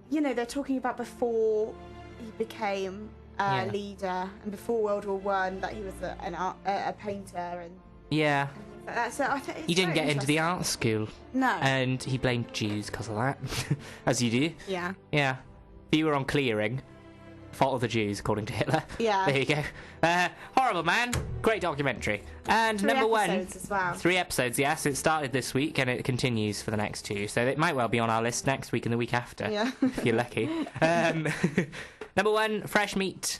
they're talking about before he became a leader and before World War One that he was a painter and yeah. things like that. So I think He didn't get into the art school. No. And he blamed Jews because of that, as you do. Yeah. Yeah. If you were on clearing, fault of the Jews, according to Hitler. Yeah. There you go. Horrible Man. Great documentary. And 3 number 1. episodes as well. 3 episodes, yes. It started this week and it continues for the next 2. So it might well be on our list next week and the week after. Yeah. If you're lucky. Number 1, Fresh Meat.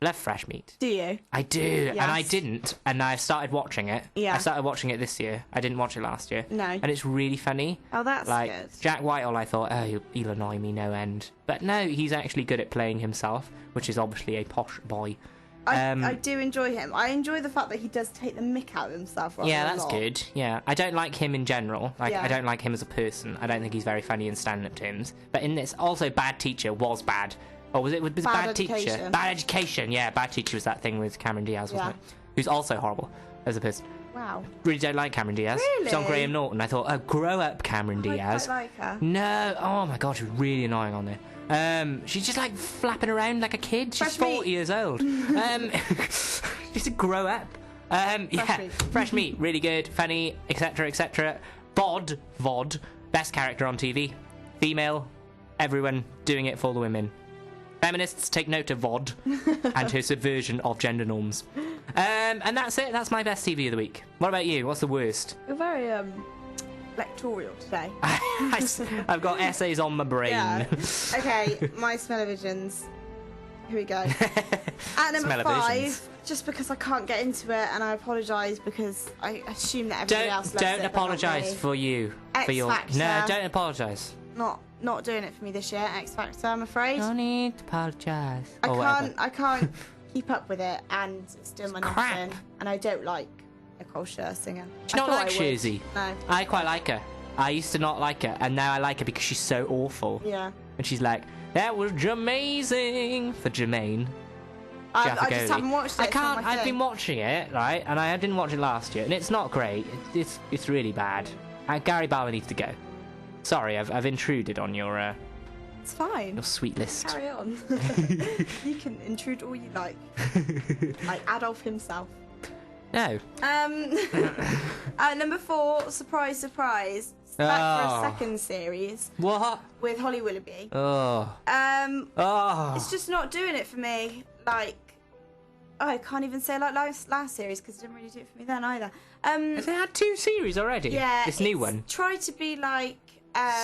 Love fresh meat. Do you? I do, Yes. and I didn't, and I've started watching it. Yeah. I started watching it this year. I didn't watch it last year. No. And it's really funny. Oh, that's like, good. Jack Whitehall, I thought, oh, he'll annoy me no end. But no, he's actually good at playing himself, which is obviously a posh boy. I do enjoy him. I enjoy the fact that he does take the mick out of himself. Rather Yeah, a that's lot. good. Yeah, I don't like him in general. Like, Yeah. I don't like him as a person. I don't think he's very funny in stand-up terms. But in this, also, Bad Teacher was bad. Or was it Bad Teacher? Education. Bad Education. Yeah, Bad Teacher was that thing with Cameron Diaz, wasn't it? Who's also horrible as a person. Wow. Really don't like Cameron Diaz. Really? She's on Graham Norton. I thought, oh, grow up, Cameron Diaz. I quite like her. No, oh my god, she's really annoying on there. She's just like flapping around like a kid. She's 40 years old. Just to grow up. Fresh meat, really good, funny, etc., etc. VOD, best character on TV, female, everyone doing it for the women. Feminists take note of VOD and her subversion of gender norms. And that's it. That's my best TV of the week. What about you? What's the worst? You're very lectorial today. I've got essays on my brain. Yeah. Okay, my smell-o-visions. Here we go. At number Smell-o-visions. 5, just because I can't get into it, and I apologise because I assume that everybody else loves Don't it, but not apologise me. for you. X For your Factor. No, don't apologise. Not doing it for me this year. X Factor, I'm afraid. No need to apologise. I can't keep up with it, and it's still my crap. nothing. And I don't like Nicole Scherzinger singer. Do you not like Scherzi? No. I quite like her. I used to not like her, and now I like her because she's so awful. Yeah. And she's like, that was amazing for Jermaine. I Jaffa just Goli. haven't watched it. I it's not can't. my I've thing. been watching it, right, and I didn't watch it last year, and it's not great. It's really bad. Gary Bauer needs to go. Sorry, I've intruded on your It's fine. your sweet list. Carry on. You can intrude all you like. Like Adolf himself. No. Number 4, surprise, surprise. It's back for Oh. a second series What? with Holly Willoughby. Oh. It's just not doing it for me. Like, I can't even say like last series because it didn't really do it for me then either. Has it had 2 series already? Yeah, This new it's one. Tried to be like.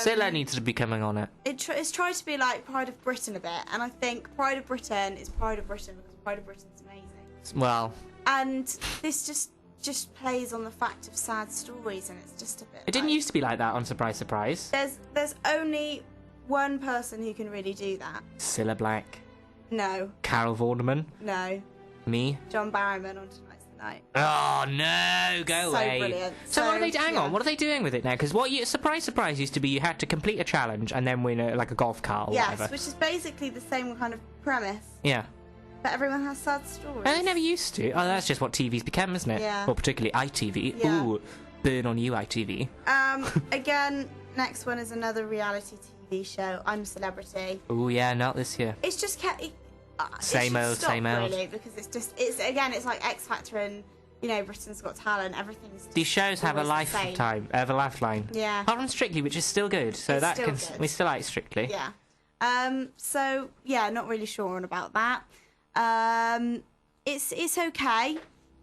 Scylla needs to be coming on it. It's tried to be like Pride of Britain a bit, and I think Pride of Britain is Pride of Britain because Pride of Britain's amazing. Well, And this just plays on the fact of sad stories, and it's just a bit. it didn't used to be like that on Surprise Surprise. There's only one person who can really do that. Cilla Black, No, Carol Vorderman, no, me. John Barrowman on Tonight's the Night. Oh no, go So away. brilliant. So what are they? Hang yeah. on, what are they doing with it now? Because Surprise Surprise used to be you had to complete a challenge and then win like a golf cart or Yes, whatever. which is basically the same kind of premise, Yeah. but everyone has sad stories. And they never used to. Oh, that's just what TV's become, isn't it? Yeah. Well, particularly ITV. Yeah. Ooh, burn on you, ITV. Again, next one is another reality TV show. I'm a Celebrity. Oh yeah, not this year. It's just Same it should old, stop, same old. really, because it's like X Factor and Britain's Got Talent. Everything's These shows have a always the same. lifetime, have a lifeline. Yeah. Apart from Strictly, which is still good, so It's that still can good. we still like Strictly. Yeah. So yeah, not really sure on about that. It's okay.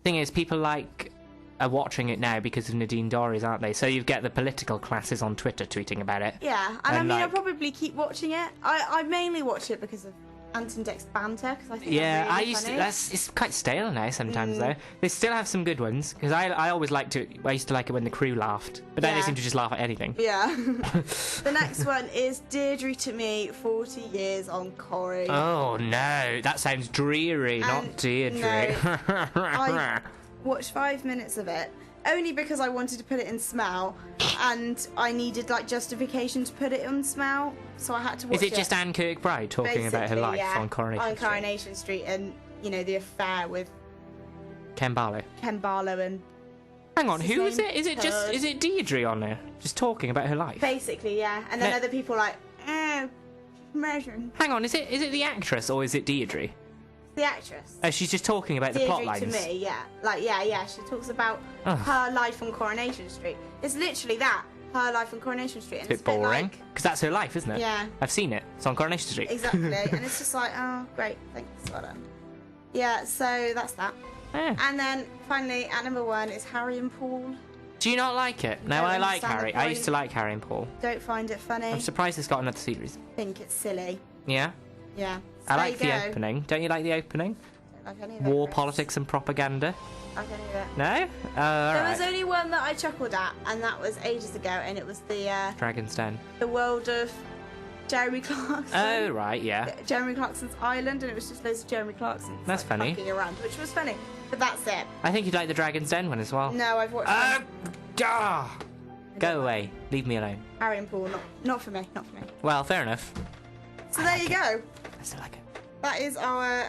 Thing is, people are watching it now because of Nadine Dorries, aren't they? So you get the political classes on Twitter tweeting about it. Yeah, and I mean, I'll like- probably keep watching it. I mainly watch it because of Ant and Dec's banter, because I think Yeah, they're I really used to. funny. It's quite stale now sometimes though. They still have some good ones because I always liked it. I used to like it when the crew laughed, but now they Yeah. seem to just laugh at anything. Yeah. The next one is Deirdre to Me, 40 Years on Corrie. Oh no, that sounds dreary, not Deirdre. I watched 5 minutes of it, only because I wanted to put it in Smell, and I needed like justification to put it on Smell, so I had to watch Is it just Anne Kirkbride talking about her Basically, life yeah, on Coronation Street? Coronation Street, and the affair with Ken Barlow. Ken Barlow and. Hang on, What's his who is name? it? Toad. Is it Deirdre on there, just talking about her life? Basically, yeah, and then No. other people like, imagine Hang on, is it the actress or is it Deirdre? the actress. Oh, she's just talking about the plot Deirdre lines. to Me, yeah, yeah. She talks about Ugh. her life on Coronation Street. It's literally that, her life on Coronation Street. And It's a bit boring because that's her life, isn't it? Yeah. I've seen it. It's on Coronation Street. Exactly, and it's just like, oh, great, thanks, well done. Yeah, so that's that. And then finally, at number 1 is Harry and Paul. Do you not like it? No, Don't I like understand the Harry. I point. used to like Harry and Paul. Don't find it funny. I'm surprised it's got another series. Think it's silly. Yeah? Yeah. So I like there the you go. opening. Don't you like the opening? Like any War, politics, and propaganda. Like any of it. No? There was only one that I chuckled at, and that was ages ago, and it was the Dragon's Den. the world of Jeremy Clarkson. Oh, right, yeah. Jeremy Clarkson's island, and it was just loads of Jeremy Clarksons. That's like, funny. fucking around, which was funny. But that's it. I think you'd like the Dragon's Den one as well. No, I've watched Go away. Leave me alone. Harry and Paul. Not for me. Not for me. Well, fair enough. So there you go. I still like it. That is our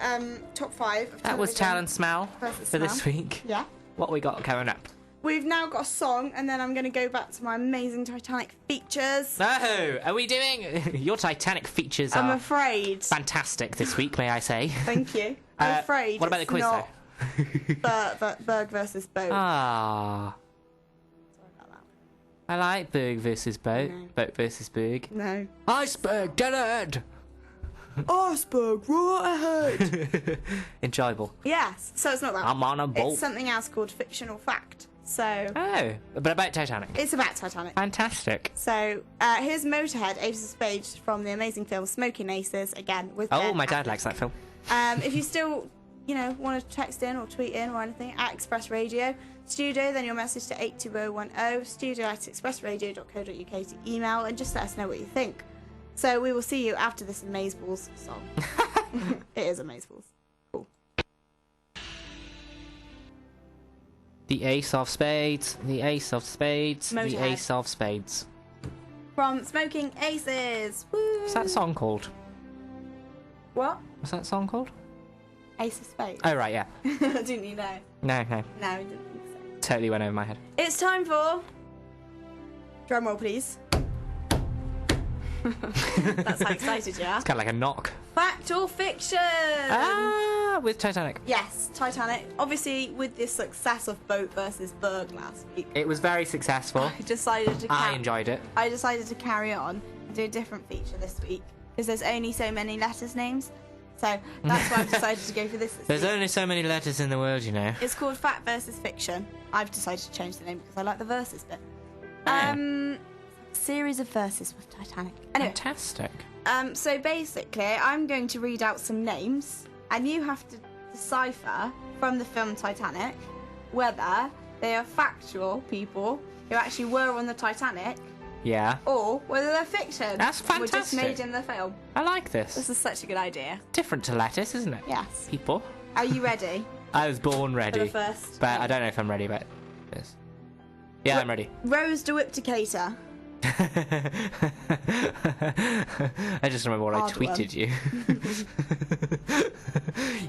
top 5. Of That was television Talent Smell versus for this Smell. week. Yeah. What we got coming up? We've now got a song, and then I'm going to go back to my amazing Titanic features. Oh, are we doing... Your Titanic features I'm are afraid. fantastic this week, may I say. Thank you. I'm afraid. What about the quiz, though? Berg versus Boat. Ah. I like Berg versus Boat. No. Boat versus Berg. No. Iceberg, dead ahead! Iceberg, right ahead! Enjoyable. Yes, so it's not that. I'm on a boat. It's something else called fictional fact. So. Oh, but about Titanic. It's about Titanic. Fantastic. So here's Motorhead, Ace of Spades from the amazing film Smoking Aces, again with Oh, Ben my dad Affleck. likes that film. If you still, want to text in or tweet in or anything at Express Radio Studio, then your message to 82010 studio@expressradio.co.uk to email and just let us know what you think. So we will see you after this Amazeballs song. It is Amazeballs. Cool. The Ace of Spades. The Ace of Spades. The Motorhead. Ace of Spades. From Smoking Aces. Woo! What's that song called? What? What's that song called? Ace of Spades. Oh, right, yeah. Didn't you know? No. No, I didn't think so. Totally went over my head. It's time for... Drum roll, please. That's how excited you are. It's kind of like a knock. Fact or fiction? With Titanic. Yes, Titanic. Obviously, with the success of Boat versus Berg last week, It was very successful. I decided to. I enjoyed it. I decided to carry on and do a different feature this week because there's only so many letters names, so that's why I've decided to go for this. There's week. only so many letters in the world, you know. It's called Fact versus Fiction. I've decided to change the name because I like the verses bit. Series of verses with Titanic. Anyway. Fantastic. So basically, I'm going to read out some names, and you have to decipher from the film Titanic whether they are factual people who actually were on the Titanic, Yeah. or whether they're fiction. That's Were just fantastic. made in the film. I like this. This is such a good idea. Different to lettuce, isn't it? Yes. People. Are you ready? I was born ready. For the first But I don't know if I'm ready about this. Yeah, I'm ready. Rose DeWipticator. I just remember what Hard I tweeted you.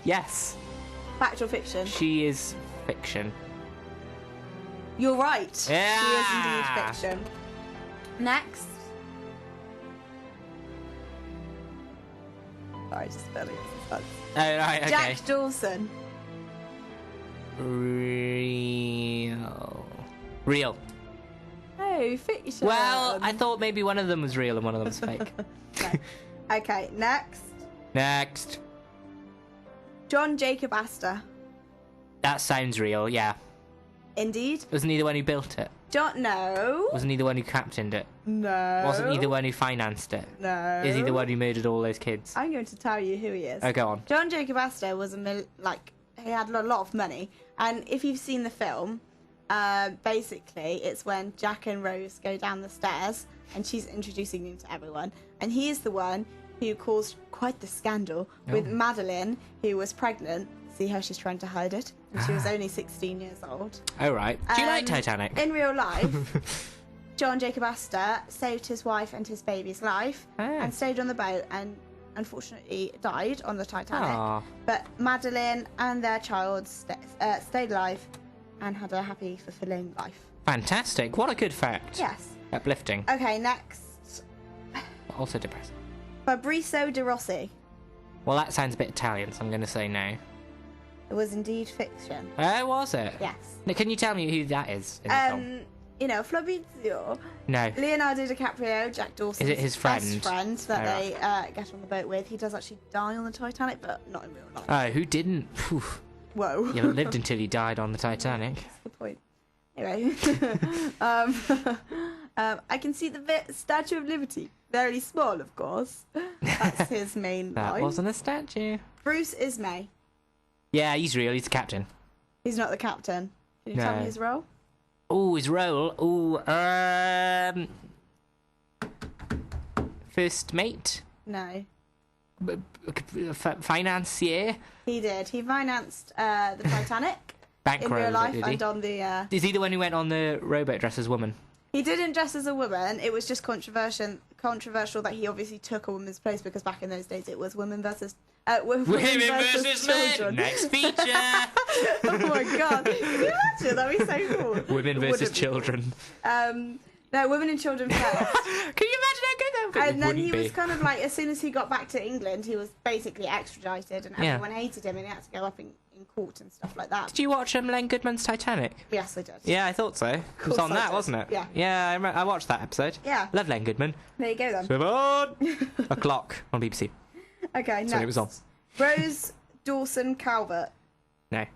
Yes. Fact or fiction? She is fiction. You're right. Yeah. She is indeed fiction. Next. Sorry, just spelling it. Oh, right, okay. Jack Dawson. Real. Oh, fiction. Well, I thought maybe one of them was real and one of them was fake. Okay, next. Next. John Jacob Astor. That sounds real, yeah. Indeed. Wasn't he the one who built it? No. Wasn't he the one who captained it? No. Wasn't he the one who financed it? No. Is he the one who murdered all those kids? I'm going to tell you who he is. Oh, go on. John Jacob Astor was he had a lot of money, and if you've seen the film, basically it's when Jack and Rose go down the stairs, and she's introducing him to everyone, and he is the one who caused quite the scandal with Madeline, who was pregnant. See how she's trying to hide it? And she was only 16 years old. Oh, right. Do you like Titanic? In real life, John Jacob Astor saved his wife and his baby's life and stayed on the boat and unfortunately died on the Titanic. Aww. But Madeline and their child stayed alive and had a happy, fulfilling life. Fantastic. What a good fact. Yes. Uplifting. Okay, next. Also depressing. Fabrizio De Rossi. Well, that sounds a bit Italian, so I'm going to say no. It was indeed fiction. Oh, was it? Yes. Now, can you tell me who that is in the film? Fabrizio. No. Leonardo DiCaprio, Jack Dawson's Is it his friend? best friend that Oh, they get on the boat with. He does actually die on the Titanic, but not in real life. Oh, who didn't? Phew. Whoa. You lived until he died on the Titanic. That's the point. Anyway. I can see the Statue of Liberty. Very small, of course. That's his main That line. wasn't a statue. Bruce Ismay. Yeah, he's real. He's the captain. He's not the captain. Can you tell me his role? Oh, his role. Oh, first mate. No. Financier. He did. He financed the Titanic in real Bankrolled life it, did he? and on the. Is he the one who went on the rowboat dressed as woman? He didn't dress as a woman. It was just controversial that he obviously took a woman's place because back in those days it was women versus women versus children. men. Next feature. Oh my god! Can you imagine? That'd be so cool. Women versus children. No, women and children first. Can you imagine how good that would be? And then he Wouldn't was be. kind of like, as soon as he got back to England, he was basically extradited, and Yeah. everyone hated him, and he had to go up in court and stuff like that. Did you watch Len Goodman's Titanic? Yes, I did. Yeah, I thought so. It was course on I that, did. wasn't it? Yeah. Yeah, I watched that episode. Yeah. Love Len Goodman. There you go then. 7 o'clock on BBC. Okay, That's next. when it was on. Rose Dawson Calvert, No.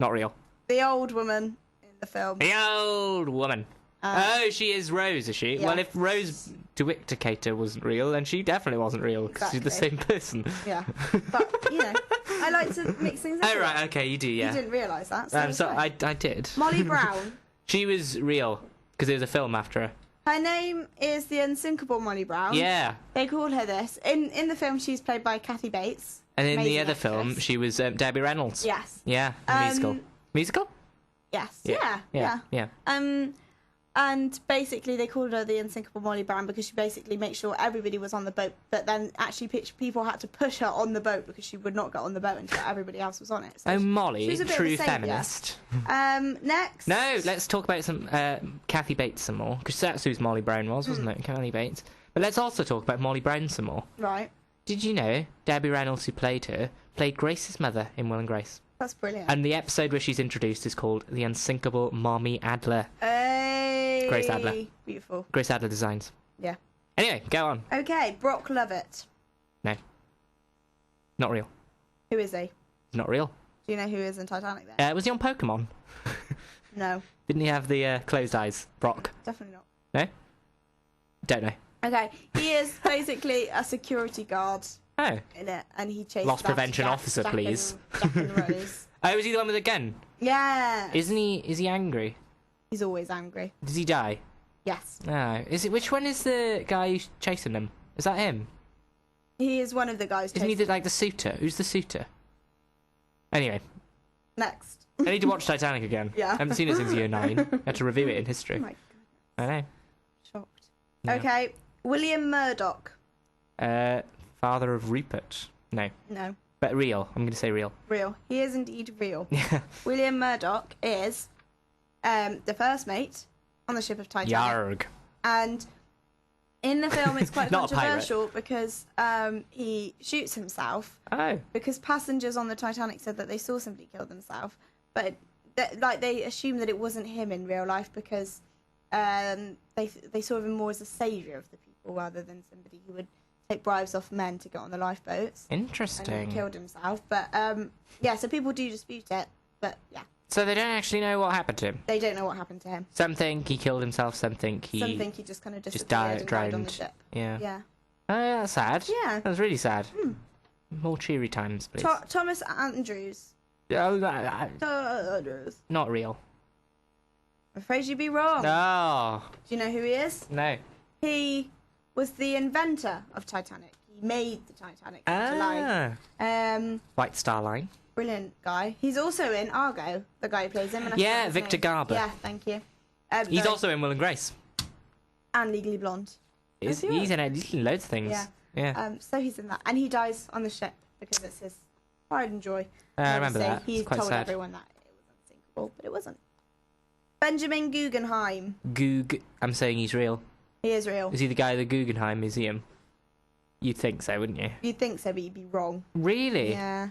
Not real. the old woman in the film. The old woman. Oh, she is Rose, is she? Yeah. Well, if Rose DeWictor wasn't real, then she definitely wasn't real, because she's the same person. Yeah. But, you know, I like to mix things up. Oh, right, okay, you do, yeah. You didn't realise that. So So okay. I did. Molly Brown. She was real, because there was a film after her. Her name is the unsinkable Molly Brown. Yeah. They call her this. In the film, she's played by Kathy Bates. And in the Amazing other actress. film, she was Debbie Reynolds. Yes. Yeah, musical. Musical? Yes. Yeah. Yeah. And basically they called her the unsinkable Molly Brown because she basically made sure everybody was on the boat, but then actually people had to push her on the boat because she would not get on the boat until everybody else was on it. So Oh, she Molly, was a bit of true a saviour. feminist. Next. No, let's talk about some Kathy Bates some more, because that's who Molly Brown was, wasn't it? Kathy Bates. But let's also talk about Molly Brown some more. Right. Did you know Debbie Reynolds, who played her, played Grace's mother in Will and Grace? That's brilliant. And the episode where she's introduced is called The Unsinkable Mommy Adler. Hey. Grace Adler. Beautiful. Grace Adler Designs. Yeah. Anyway, go on. Okay, Brock Lovett. No. Not real. Who is he? He's not real. Do you know who is in Titanic then? Was he on Pokemon? No. Didn't he have the closed eyes? Brock? Definitely not. No? Don't know. Okay, he is basically a security guard. Oh. In it, and he chases Loss after prevention officer, Jack please. Jack and Rose. Oh, is he the one with the gun? Yeah. Isn't he? Is he angry? He's always angry. Does he die? Yes. No. Is it? Which one is the guy who's chasing them? Is that him? He is one of the guys. Isn't he the suitor? Who's the suitor? Anyway, Next. I need to watch Titanic again. Yeah. I haven't seen it since year 9. I had to review it in history. Oh my I know. Shocked. Yeah. Okay, William Murdoch. Father of Rupert. No. No. But real. I'm going to say real. Real. He is indeed real. Yeah. William Murdoch is the first mate on the ship of Titanic. Yarg. And in the film, it's quite Not a pirate. controversial because he shoots himself. Oh. Because passengers on the Titanic said that they saw somebody kill themselves, but they assumed that it wasn't him in real life because they saw him more as a saviour of the people rather than somebody who would take bribes off men to get on the lifeboats. Interesting. And he killed himself. But yeah, so people do dispute it. But yeah, So they don't actually know what happened to him. they don't know what happened to him. Some think he killed himself. Some think he Just kind of just disappeared and died on drowned. the ship. Yeah. Yeah. Oh, yeah, that's sad. Yeah. That's really sad. More cheery times, please. Thomas Andrews. Oh, Andrews. not real. I'm afraid you'd be wrong. No. Do you know who he is? No. He was the inventor of Titanic. He made the Titanic come to life. White Star Line. Brilliant guy. He's also in Argo, the guy who plays him. And I Yeah, forgot his Victor name. Garber. Yeah, thank you. He's sorry. also in Will and Grace. And Legally Blonde. He's he in loads of things. Yeah. Yeah. So he's in that, and he dies on the ship because it's his pride and joy. I remember Obviously, that. He It's quite told sad. everyone that it was unsinkable, but it wasn't. Benjamin Guggenheim. Goog. I'm saying he's real. He is real. Is he the guy at the Guggenheim Museum? You'd think so, wouldn't you? You'd think so, but you'd be wrong. Really? Yeah.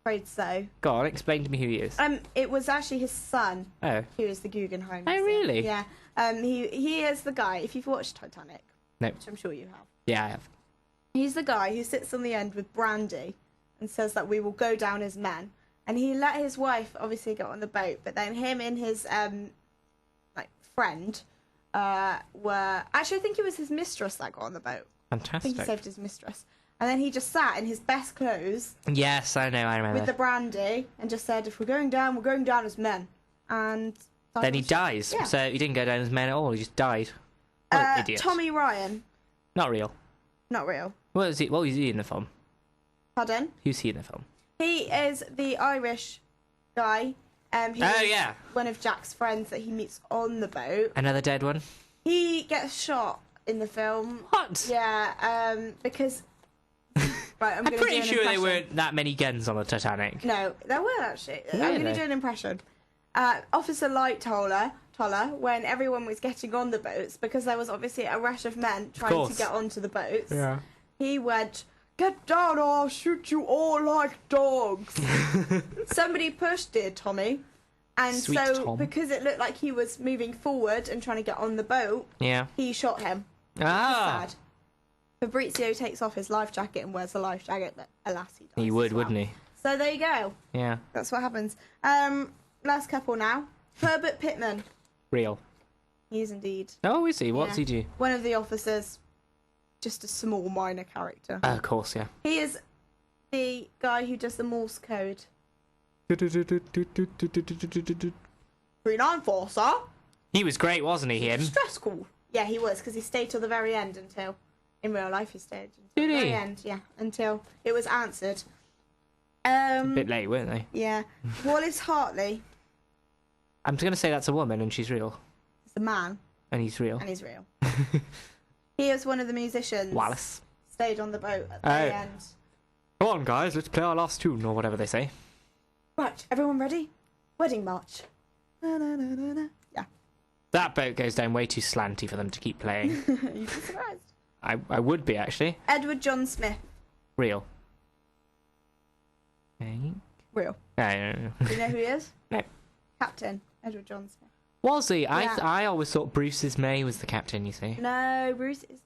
Afraid so. Go on, explain to me who he is. It was actually his son Oh. who is the Guggenheim. Oh, Museum. really? Yeah. He is the guy. If you've watched Titanic, No. which I'm sure you have, Yeah, I have. he's the guy who sits on the end with brandy and says that we will go down as men. And he let his wife obviously get on the boat, but then him and his friend were actually, I think it was his mistress that got on the boat. I think he Fantastic. saved his mistress. And then he just sat in his best clothes Yes, I know, I remember. with the brandy and just said, if we're going down as men. And Then he dies, Yeah. so he didn't go down as men at all, he just died. What an idiot. Tommy Ryan, Not real. not real. What was he in the film? Pardon? Who's he in the film? He is the Irish guy. He Oh, is yeah. one of Jack's friends that he meets on the boat. Another dead one? He gets shot in the film. What? Yeah, because... Right, I'm I'm gonna pretty do an sure there impression. weren't that many guns on the Titanic. No, there were actually. I'm Were going to there? do an impression. Officer Lightoller, when everyone was getting on the boats, because there was obviously a rush of men trying to course. get onto the boats, Yeah. he went, "Get down or I'll shoot you all like dogs." Somebody pushed dear Tommy. And Sweet so, Tom. because it looked like he was moving forward and trying to get on the boat, Yeah. he shot him. Ah. Sad. Fabrizio takes off his life jacket and wears the life jacket, but alas, he dies. He would, as well. wouldn't he? So there you go. Yeah. That's what happens. Last couple now. Herbert Pittman. Real. He is indeed. Oh, is he? What's Yeah. he do? One of the officers. Just a small minor character. Of course, yeah. He is the guy who does the Morse code. 394, sir. He was great, wasn't he, him? Stress call. Yeah, he was, because he stayed till the very end until... In real life, he stayed until Did the he? very end, yeah. Until it was answered. A bit late, weren't they? Yeah. Wallace Hartley I'm going to say that's a woman and she's real. is a man, And he's real. and he's real. He is one of the musicians. Wallace. Stayed on the boat at the very end. Come on, guys, let's play our last tune, or whatever they say. Right, everyone ready? Wedding march. Na, na, na, na, na. Yeah. That boat goes down way too slanty for them to keep playing. You'd be surprised. I would be, actually. Edward John Smith. Real. Okay. Real. No. Do you know who he is? No. Captain Edward John Smith. Was he? Yeah. I always thought Bruce's May was the captain, you see. No, Bruce is.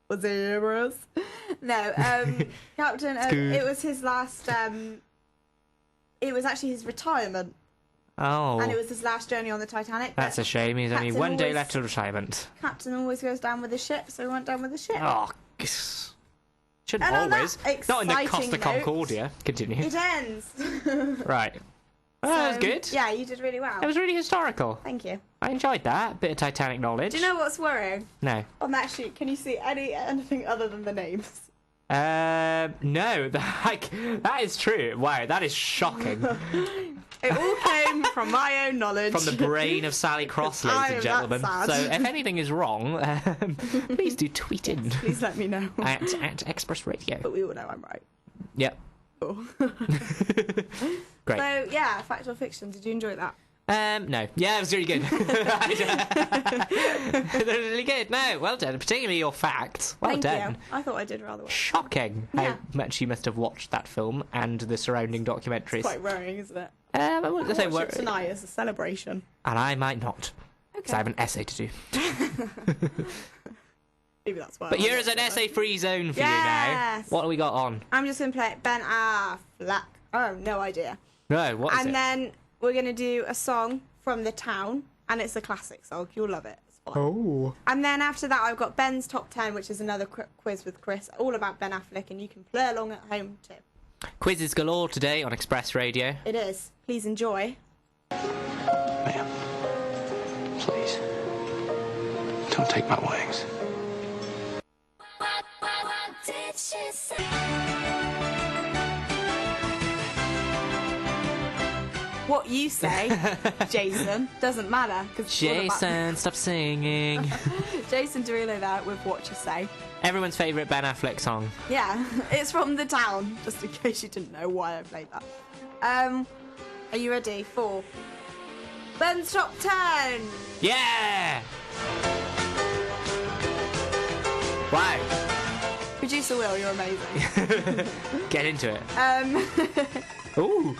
Was he Bruce? No, Captain. It was his last. It was actually his retirement, Oh. and it was his last journey on the Titanic. That's a shame. He's only Captain one day always- left till retirement. Captain always goes down with the ship, so he went down with the ship. Oh, shouldn't And on that always. Not in the exciting Costa note, Concordia. Continue. It ends. Right. Oh, that was So, good. Yeah, you did really well. It was really historical. Thank you. I enjoyed that. Bit of Titanic knowledge. Do you know what's worrying? No. On that sheet, can you see anything other than the names? No. That is true. Wow, that is shocking. It all came from my own knowledge. From the brain of Sally Cross, ladies and gentlemen. That So sad. if anything is wrong, please do tweet in. Please let me know. At Express Radio. But we all know I'm right. Yep. Cool. Great. So, yeah, fact or fiction. Did you enjoy that? No. Yeah, it was really good. It was really good. No, well done. Particularly your facts. Well Thank done. you. I thought I did rather well. Shocking Yeah. how much you must have watched that film and the surrounding documentaries. It's quite worrying, isn't it? I wouldn't say Watch it tonight as a celebration. And I might not. Because I have an essay to do. Maybe that's why. But I here is watched an it. essay-free zone for you now. Yes. What have we got on? I'm just going to play Ben Affleck. Oh, no idea. No, what is And it? then we're going to do a song from The Town, and it's a classic song. You'll love it. It's fun. Oh. And then after that, I've got Ben's Top 10, which is another quiz with Chris, all about Ben Affleck, and you can play along at home too. Quizzes galore today on Express Radio. It is. Please enjoy. Ma'am, please. Don't take my wings. What you say, Jason, doesn't matter. 'Cause it's all about- Jason, stop singing. Jason Derulo there with What You Say. Everyone's favourite Ben Affleck song. Yeah, it's from The Town, just in case you didn't know why I played that. Are you ready for Ben's Top 10? Yeah! Wow. Producer Will, you're amazing. Get into it. Um, Ooh.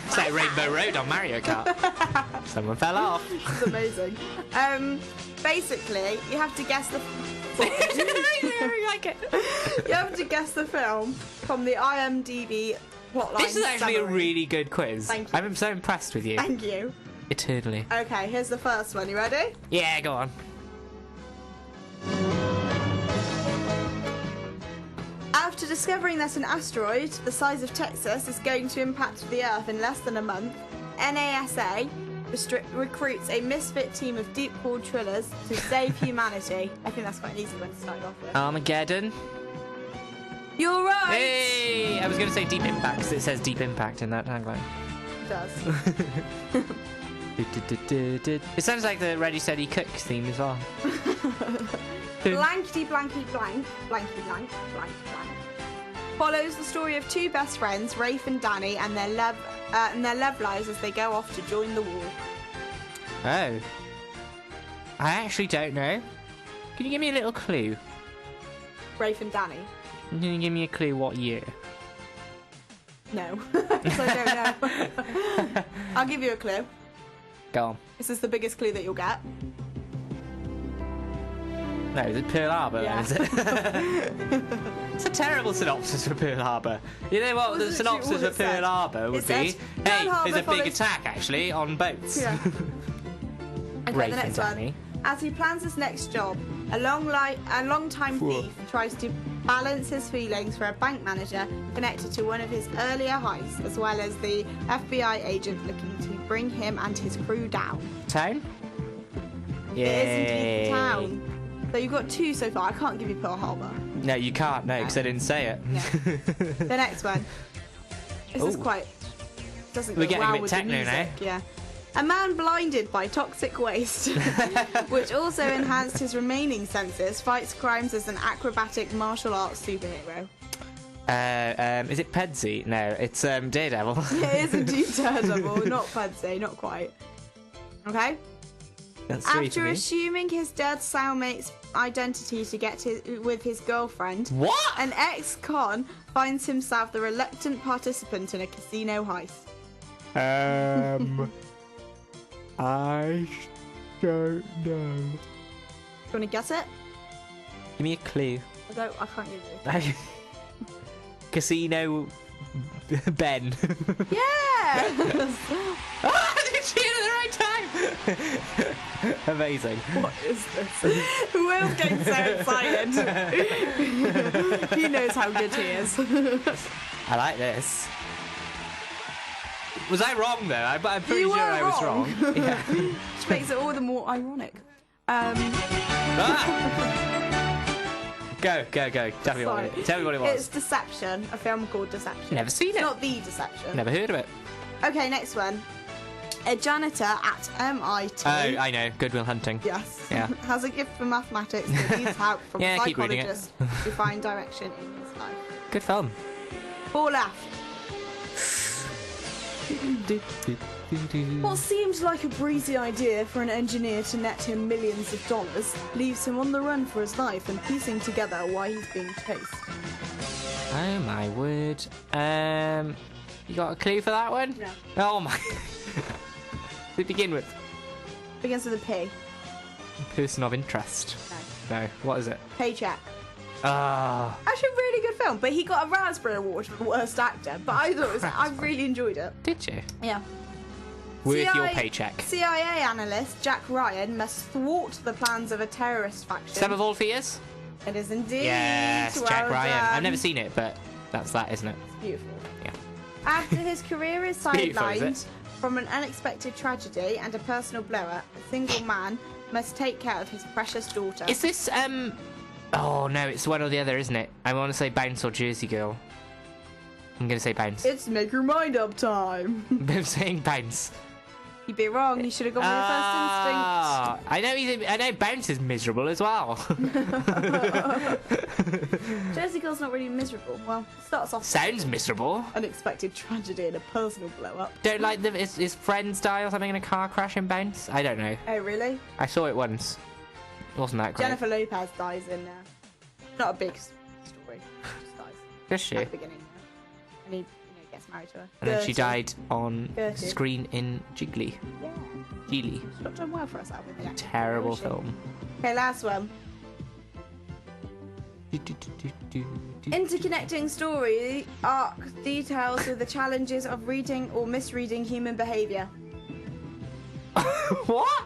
It's like Rainbow Road on Mario Kart. Someone fell off. This is amazing. Basically, you have to guess the. I like it. You have to guess the film from the IMDb plotline. This is actually a summary. really good quiz. Thank you. I'm so impressed with you. Thank you. Eternally. Okay, here's the first one. You ready? Yeah, go on. After discovering that an asteroid the size of Texas is going to impact the Earth in less than a month, NASA recruits a misfit team of deep-core trillers to save humanity. I think that's quite an easy one to start off with. Armageddon. You're right! Hey! I was going to say Deep Impact because it says Deep Impact in that tagline. It does. It sounds like the Ready Steady Cook theme as well. Blankety blanky blank, blanky blank, blank blank. Follows the story of two best friends, Rafe and Danny, and their love lives as they go off to join the war. Oh. I actually don't know. Can you give me a little clue? Rafe and Danny? Can you give me a clue what year? No. So I don't know. I'll give you a clue. Go on. This is the biggest clue that you'll get. No, is it Pearl Harbor? Yeah. Is it? It's a terrible synopsis for Pearl Harbor. You know what the synopsis for Pearl Harbor would be? Hey, there's a big attack actually on boats. Yeah. Okay, Rafe the next and one. Danny. As he plans his next job, a long-time thief tries to balance his feelings for a bank manager connected to one of his earlier heists, as well as the FBI agent looking to bring him and his crew down. Town? It is indeed the town. So you've got two so far. I can't give you Pearl Harbor. No, you can't. No, because I didn't say it. The next one. This is quite. Doesn't go We're getting well a bit with techno the music. now. Yeah. A man blinded by toxic waste, which also enhanced his remaining senses, fights crimes as an acrobatic martial arts superhero. Is it Pedsy? No, it's Daredevil. It is indeed Daredevil, not Pudsey, not quite. Okay. That's three After for me. assuming his dead cellmate's identity to get with his girlfriend, what? An ex-con finds himself the reluctant participant in a casino heist. I don't know. Do you want to guess it? Give me a clue. I can't give you. Casino Ben. Yeah! Did she at the right time? Amazing. What is this? Will's getting so excited. He knows how good he is. I like this. Was I wrong though? I'm pretty sure I was wrong. Yeah. Which makes it all the more ironic. Go. Tell me what it was. It's Deception, a film called Deception. Never seen It's it. not The Deception. Never heard of it. Okay, next one. A janitor at MIT. Oh, I know. Good Will Hunting. Yes. Yeah. Has a gift for mathematics that needs help from Yeah, a keep reading it. psychologist to find direction in his life. Good film. 4 left. What seemed like a breezy idea for an engineer to net him millions of dollars leaves him on the run for his life and piecing together why he's being chased. Oh my word. You got a clue for that one? No. Oh my. To begin with. Begins with a P. Person of interest. No. What is it? Paycheck. Ah. Actually, a really good film, but he got a Raspberry Award for the worst actor. But I thought I really enjoyed it. Did you? Yeah. Worth your paycheck. CIA analyst Jack Ryan must thwart the plans of a terrorist faction. Sum of all fears? It is indeed. Yes, Well Jack Ryan. done. I've never seen it, but that's that, isn't it? It's beautiful. Yeah. After his career is Beautiful, is sidelined it? from an unexpected tragedy and a personal blow-up, a single man must take care of his precious daughter. Is this, Oh, no, it's one or the other, isn't it? I want to say Bounce or Jersey Girl. I'm going to say Bounce. It's make your mind up time. I'm saying Bounce. You'd be wrong. You should have gone with your first instinct. I know Bounce is miserable as well. Jersey Girl's not really miserable. Well, it starts off. Sounds miserable. Unexpected tragedy and a personal blow-up. Don't like his friends die or something in a car crash in Bounce? I don't know. Oh, really? I saw it once. It wasn't that great. Jennifer Lopez dies in not a big story. She just dies. Does she? At the beginning. And he gets married to her. And then she Gertie. died on Gertie. screen in Jiggly. Yeah. Geely. She's not done well for herself with the acting. Terrible Has she? film. Okay, last one. Interconnecting story arc details with the challenges of reading or misreading human behaviour. What?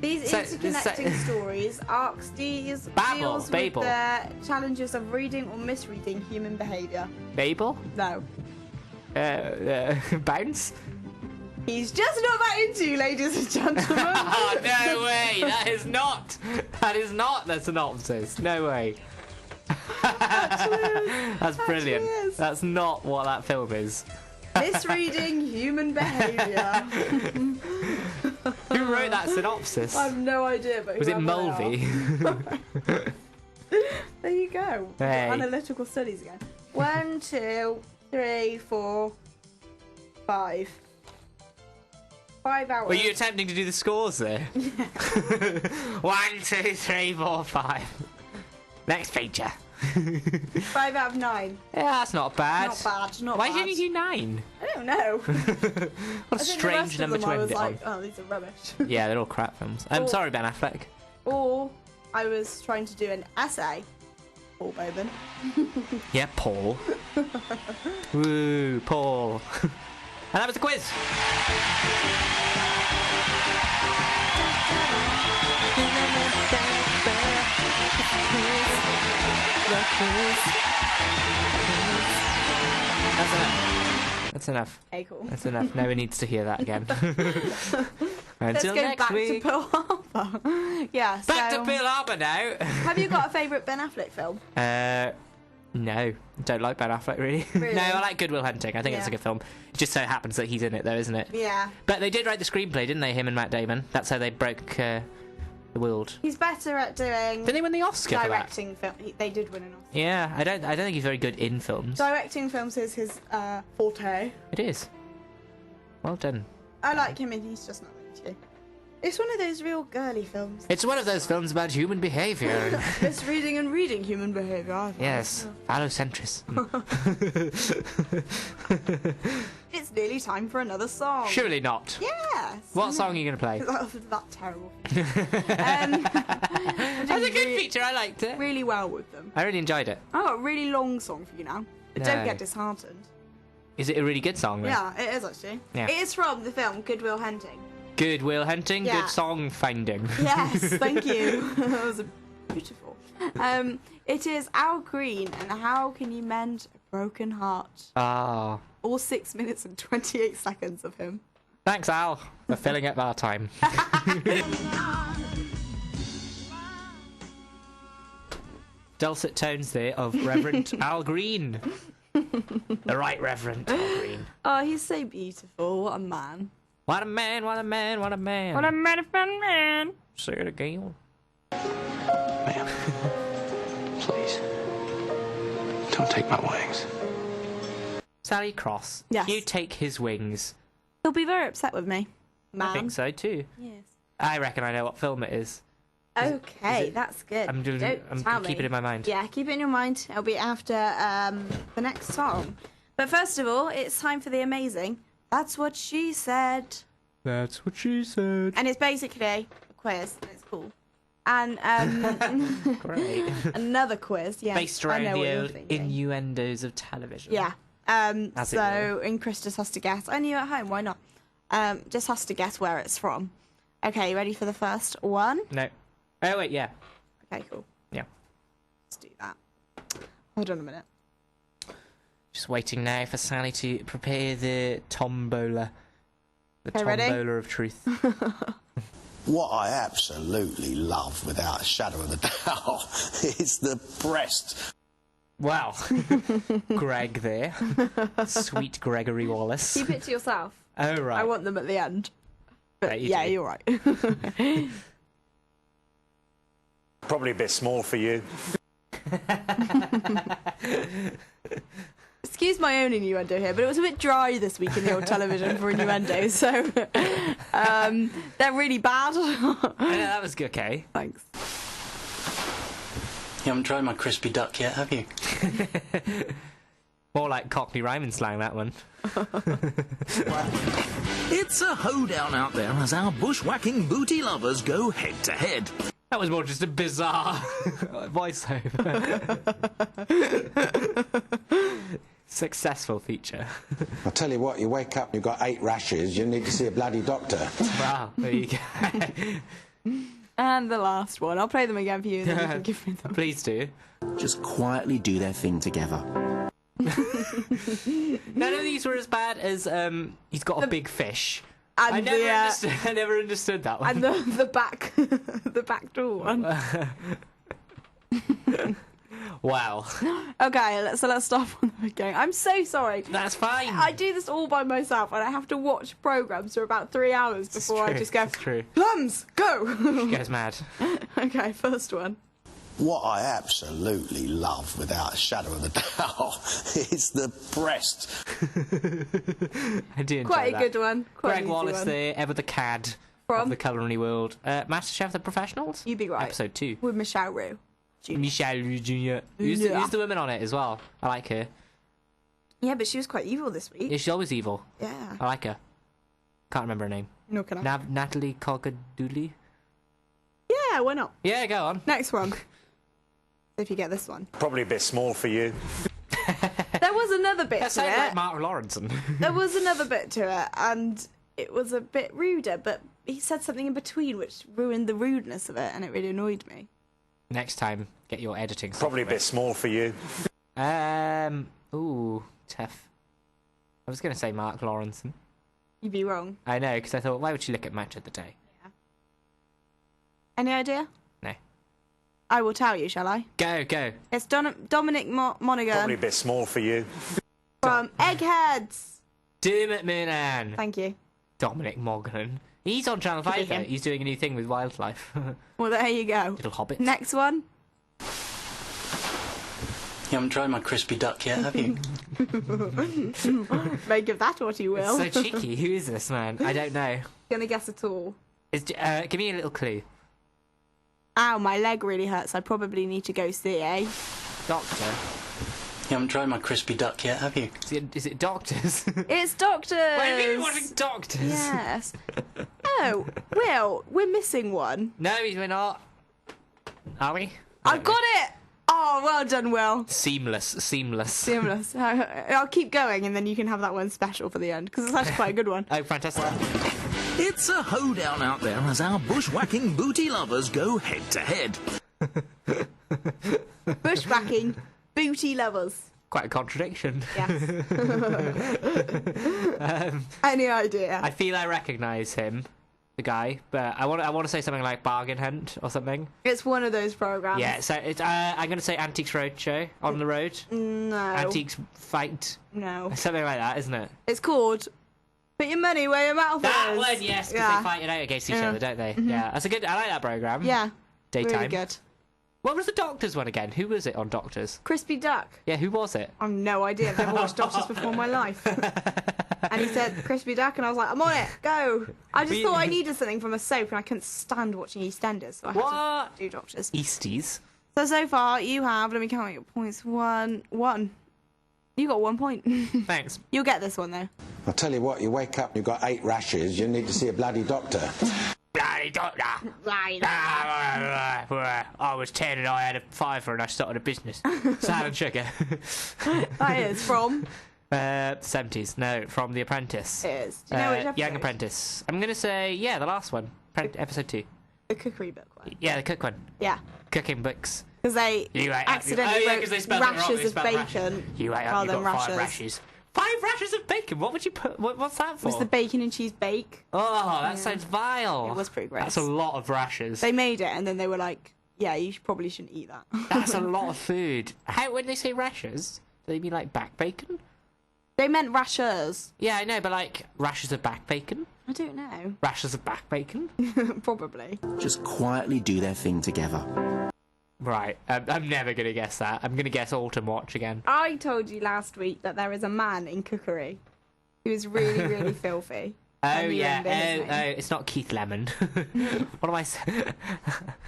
These interconnecting stories, arcs deals with Babel. the challenges of reading or misreading human behaviour. Babel? No. Bounce? He's just not that into you, ladies and gentlemen. Oh, no way! That is not the synopsis. No way. That's brilliant. That's not what that film is. Misreading human behaviour. Who wrote that synopsis? I have no idea, but was it whoever Mulvey? There you go. Hey. Analytical studies again. 1, 2, 3, 4, 5. 5 hours. Were you attempting to do the scores there? 1, 2, 3, 4, 5. Next feature. 5 out of 9. Yeah, that's not bad. Not bad. Not Why bad. did you do 9? I don't know. What a strange number to end it on. Oh, these are rubbish. Yeah, they're all crap films. I'm sorry, Ben Affleck. Or I was trying to do an essay. Paul Bowman. Yeah, Paul. Woo, Paul. And that was the quiz. That's enough. Okay, cool. That's enough. No one needs to hear that again. Let's Until go next back week. to Pearl Harbor. Yeah, Back to Pearl Harbor now. Have you got a favourite Ben Affleck film? No. Don't like Ben Affleck, really. Really? No, I like Good Will Hunting. I think it's a good film. It just so happens that he's in it, though, isn't it? Yeah. But they did write the screenplay, didn't they, him and Matt Damon? That's how they broke the world. He's better at doing. Did they win the Oscar for that? Directing film. They did win an Oscar. Yeah, I don't think he's very good in films. Directing films is his forte. It is. Well done. I like him, and he's just not into. It's one of those real girly films. It's one of those films about human behaviour. Misreading and reading human behaviour. Yes, phallocentrism. It's nearly time for another song. Surely not. Yes. What song are you going to play? That's terrible. That's a good feature. I liked it. Really well with them. I really enjoyed it. I've got a really long song for you now. But No. don't get disheartened. Is it a really good song, then? Yeah, it is actually. Yeah. It is from the film Good Will Hunting. Good Will Hunting, Yeah. good song finding. Yes, thank you. That was beautiful. It is Al Green and How Can You Mend a Broken Heart? Ah. All 6 minutes and 28 seconds of him. Thanks, Al, for filling up our time. Dulcet tones there of Reverend Al Green. The Right Reverend Al Green. Oh, he's so beautiful. What a man. What a man, what a man, what a man. What a manifest man. Say it again. Ma'am, please, don't take my wings. Sally Cross. Yes. You take his wings. He'll be very upset with me. I think so too. Yes. I reckon I know what film it is. Okay, that's good. I'm Tell keep me. it in my mind. Yeah, keep it in your mind. It'll be after the next song. But first of all, it's time for the amazing. That's what she said. That's what she said. And it's basically a quiz, and it's cool. And Great. another quiz, yeah. Based I around know what the you're old thinking. innuendos of television. Yeah. As it So, and Chris just has to guess. And you at home, why not? Just has to guess where it's from. Okay, ready for the first one? No. Oh, wait, yeah. Okay, cool. Yeah. Let's do that. Hold on a minute. Just waiting now for Sally to prepare the tombola. The Okay, ready? tombola of truth. What I absolutely love, without a shadow of a doubt, is the breast. Wow. Greg there. Sweet Gregory Wallace. Keep it to yourself. Oh, right. I want them at the end. But you yeah, do. you're right. Probably a bit small for you. Excuse my own innuendo here, but it was a bit dry this week in the old television for innuendo, so they're really bad. Yeah, that was good, okay. Thanks. You haven't tried my crispy duck yet, have you? More like Cockney rhyming slang, that one. It's a hoedown out there as our bushwhacking booty lovers go head to head. That was more just a bizarre voiceover. Successful feature. I'll tell you what, you wake up, you've got 8 rashes, you need to see a bloody doctor. Wow, there you go. And the last one. I'll play them again for you, and then you can give me them. Please do. Just quietly do their thing together. None of these were as bad as he's got a big fish. And I never understood that one. And the back, the back door one. Wow. Okay, so let's start from the beginning. I'm so sorry. That's fine. I do this all by myself, and I have to watch programs for about 3 hours before I just go, Plums, go! She goes mad. Okay, first one. What I absolutely love, without a shadow of a doubt, is the breast. I do enjoy Quite a that. good one. Quite Greg an easy Wallace one. there, ever the cad of the culinary world. MasterChef The Professionals? You'd be right. Episode 2. With Michelle Roux. Michelle Roux Jr. Who's the woman on it as well? I like her. Yeah, but she was quite evil this week. Yeah, she's always evil. Yeah. I like her. Can't remember her name. No, can I? Natalie Cockadoodle? Yeah, why not? Yeah, go on. Next one. If you get this one. Probably a bit small for you. There was another bit That to sounds it. like Mark Lawrenson. There was another bit to it, and it was a bit ruder, but he said something in between which ruined the rudeness of it, and it really annoyed me. Next time, get your editing Probably a bit small for you. Ooh, tough. I was going to say Mark Lawrenson. You'd be wrong. I know, because I thought, why would she look at Match of the Day? Yeah. Any idea? No. I will tell you, shall I? Go, go. It's Dominic Monaghan. Probably a bit small for you. From Eggheads. Dermot Moonan. Thank you. Dominic Monaghan. He's on Channel 5 though. He's doing a new thing with wildlife. Well, there you go. Little hobbit. Next one. You haven't tried my crispy duck yet, have you? Make of that what you will. It's so cheeky. Who is this man? I don't know. Gonna guess at all. Give me a little clue. Ow, my leg really hurts. I probably need to go see a doctor. You haven't tried my crispy duck yet, have you? Is it doctors? It's doctors. Wait, are you watching doctors? Yes. Oh, Will, we're missing one. No, we're not. Are we? I've got it. Oh, well done, Will. Seamless. I'll keep going, and then you can have that one special for the end, because it's actually quite a good one. Oh, fantastic. It's a hoedown out there as our bushwhacking booty lovers go head to head. Bushwhacking booty lovers. Quite a contradiction. Yes. Any idea? I feel I recognise him, the guy, but I want to say something like Bargain Hunt or something. It's one of those programs. Yeah, so it's I'm going to say Antiques Roadshow, On the Road. No. Antiques Fight. No. Something like that, isn't it? It's called Put Your Money Where Your Mouth That Is. one, yes, because they fight it out against each other, don't they? Mm-hmm. Yeah, that's a good. I like that program. Yeah. Daytime. Really good. What was the Doctors one again? Who was it on Doctors? Crispy Duck. Yeah, who was it? I've no idea. I've never watched Doctors before in my life. And he said Crispy Duck, and I was like, I'm on it. Go. I just thought I needed something from a soap, and I couldn't stand watching EastEnders, so I had to do Doctors. Easties. So far, you have, let me count your points. One. You got 1 point. Thanks. You'll get this one, though. I'll tell you what, you wake up and you've got 8 rashes, you need to see a bloody doctor. Bloody doctor. I was 10 and I had a fiver and I started a business. Sal and Sugar. That is from? 70s. No, from The Apprentice. It is. Do you know which episode? Young Apprentice. I'm going to say, yeah, the last one. Episode 2. The cookery book one. Yeah, the cook one. Yeah. Cooking books. Because they accidentally wrote rashes of bacon You ate up, rather you than got rashes. 5 rashes. 5 rashes of bacon? What would you put? What's that for? It was the bacon and cheese bake. Oh, that sounds vile. It was pretty gross. That's a lot of rashes. They made it and then they were like, yeah, you probably shouldn't eat that. That's a lot of food. How, when they say rashes, do they mean like back bacon? They meant rashers. Yeah, I know, but like rashes of back bacon? I don't know. Rashes of back bacon? Probably. Just quietly do their thing together. Right, I'm never going to guess that. I'm going to guess Autumn Watch again. I told you last week that there is a man in cookery who is really, really filthy. Oh, yeah. Oh, it's not Keith Lemon. What am I saying?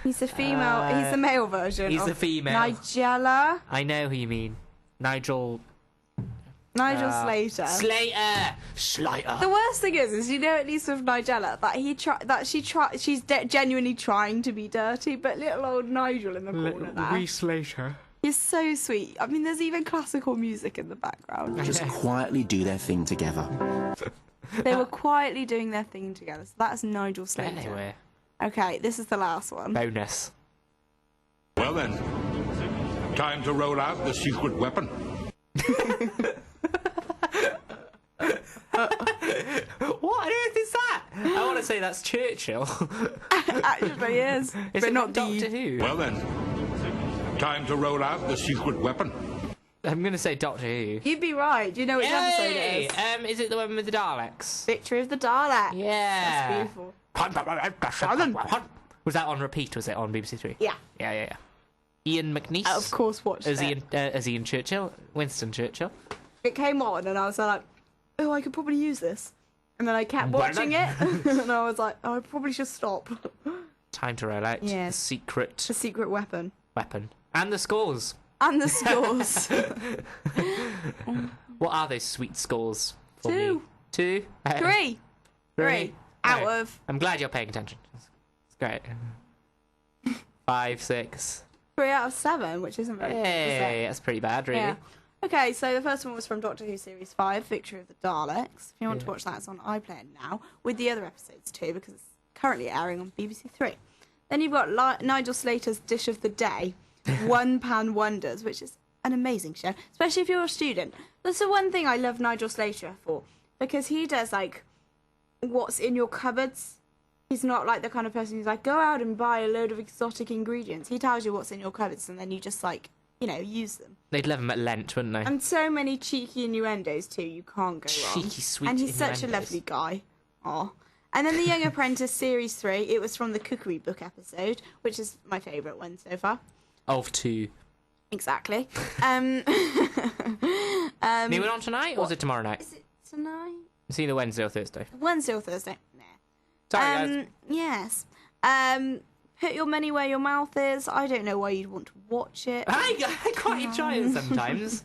He's the female. He's the male version. He's of the female. Nigella. I know who you mean. Nigel Slater. Slater. The worst thing is you know, at least with Nigella, that she's genuinely trying to be dirty, but little old Nigel in the corner there. Slater. He's so sweet. I mean, there's even classical music in the background. Just quietly do their thing together. They were quietly doing their thing together. So that's Nigel Slater. Anyway. Okay, this is the last one. Bonus. Well then, time to roll out the secret weapon. What on earth is that? I want to say that's Churchill. Actually, is. Is but it not Doctor Who? Well then, time to roll out the secret weapon. I'm going to say Doctor Who. You'd be right. Do you know which episode it is? Is it the one with the Daleks? Victory of the Daleks. Yeah. That's beautiful. Was that on repeat? Was it on BBC Three? Yeah. Yeah. Ian McNeice. I, of course, watched it. As Ian Churchill, Winston Churchill. It came on, and I was like, "Oh, I could probably use this." And then I kept watching it, and I was like, "Oh, I probably should stop." Time to roll out the secret weapon. And the scores. And the scores. What are those sweet scores for 2. me? 2? 3. 3. Out of... I'm glad you're paying attention. It's great. 5, 6. 3 out of 7, which isn't very good. Hey, that's pretty bad, really. Yeah. Okay, so the first one was from Doctor Who Series 5, Victory of the Daleks. If you want to watch that, it's on iPlayer now, with the other episodes too, because it's currently airing on BBC 3. Then you've got Nigel Slater's Dish of the Day, One Pan Wonders, which is an amazing show, especially if you're a student. That's the one thing I love Nigel Slater for, because he does, like, what's in your cupboards. He's not like the kind of person who's like, go out and buy a load of exotic ingredients. He tells you what's in your cupboards, and then you just, like, you know, use them. They'd love them at Lent, wouldn't they? And so many cheeky innuendos too, you can't go wrong. Cheeky, sweet And he's innuendos. such a lovely guy. Aw. And then The Young Apprentice Series 3, it was from the Cookery Book episode, which is my favourite one so far. Of 2. Exactly. New one on tonight, or is it tomorrow night? Is it tonight? It's either Wednesday or Thursday. Wednesday or Thursday. Nah. Sorry, guys. Yes. Put your money where your mouth is. I don't know why you'd want to watch it. I quite enjoy it sometimes.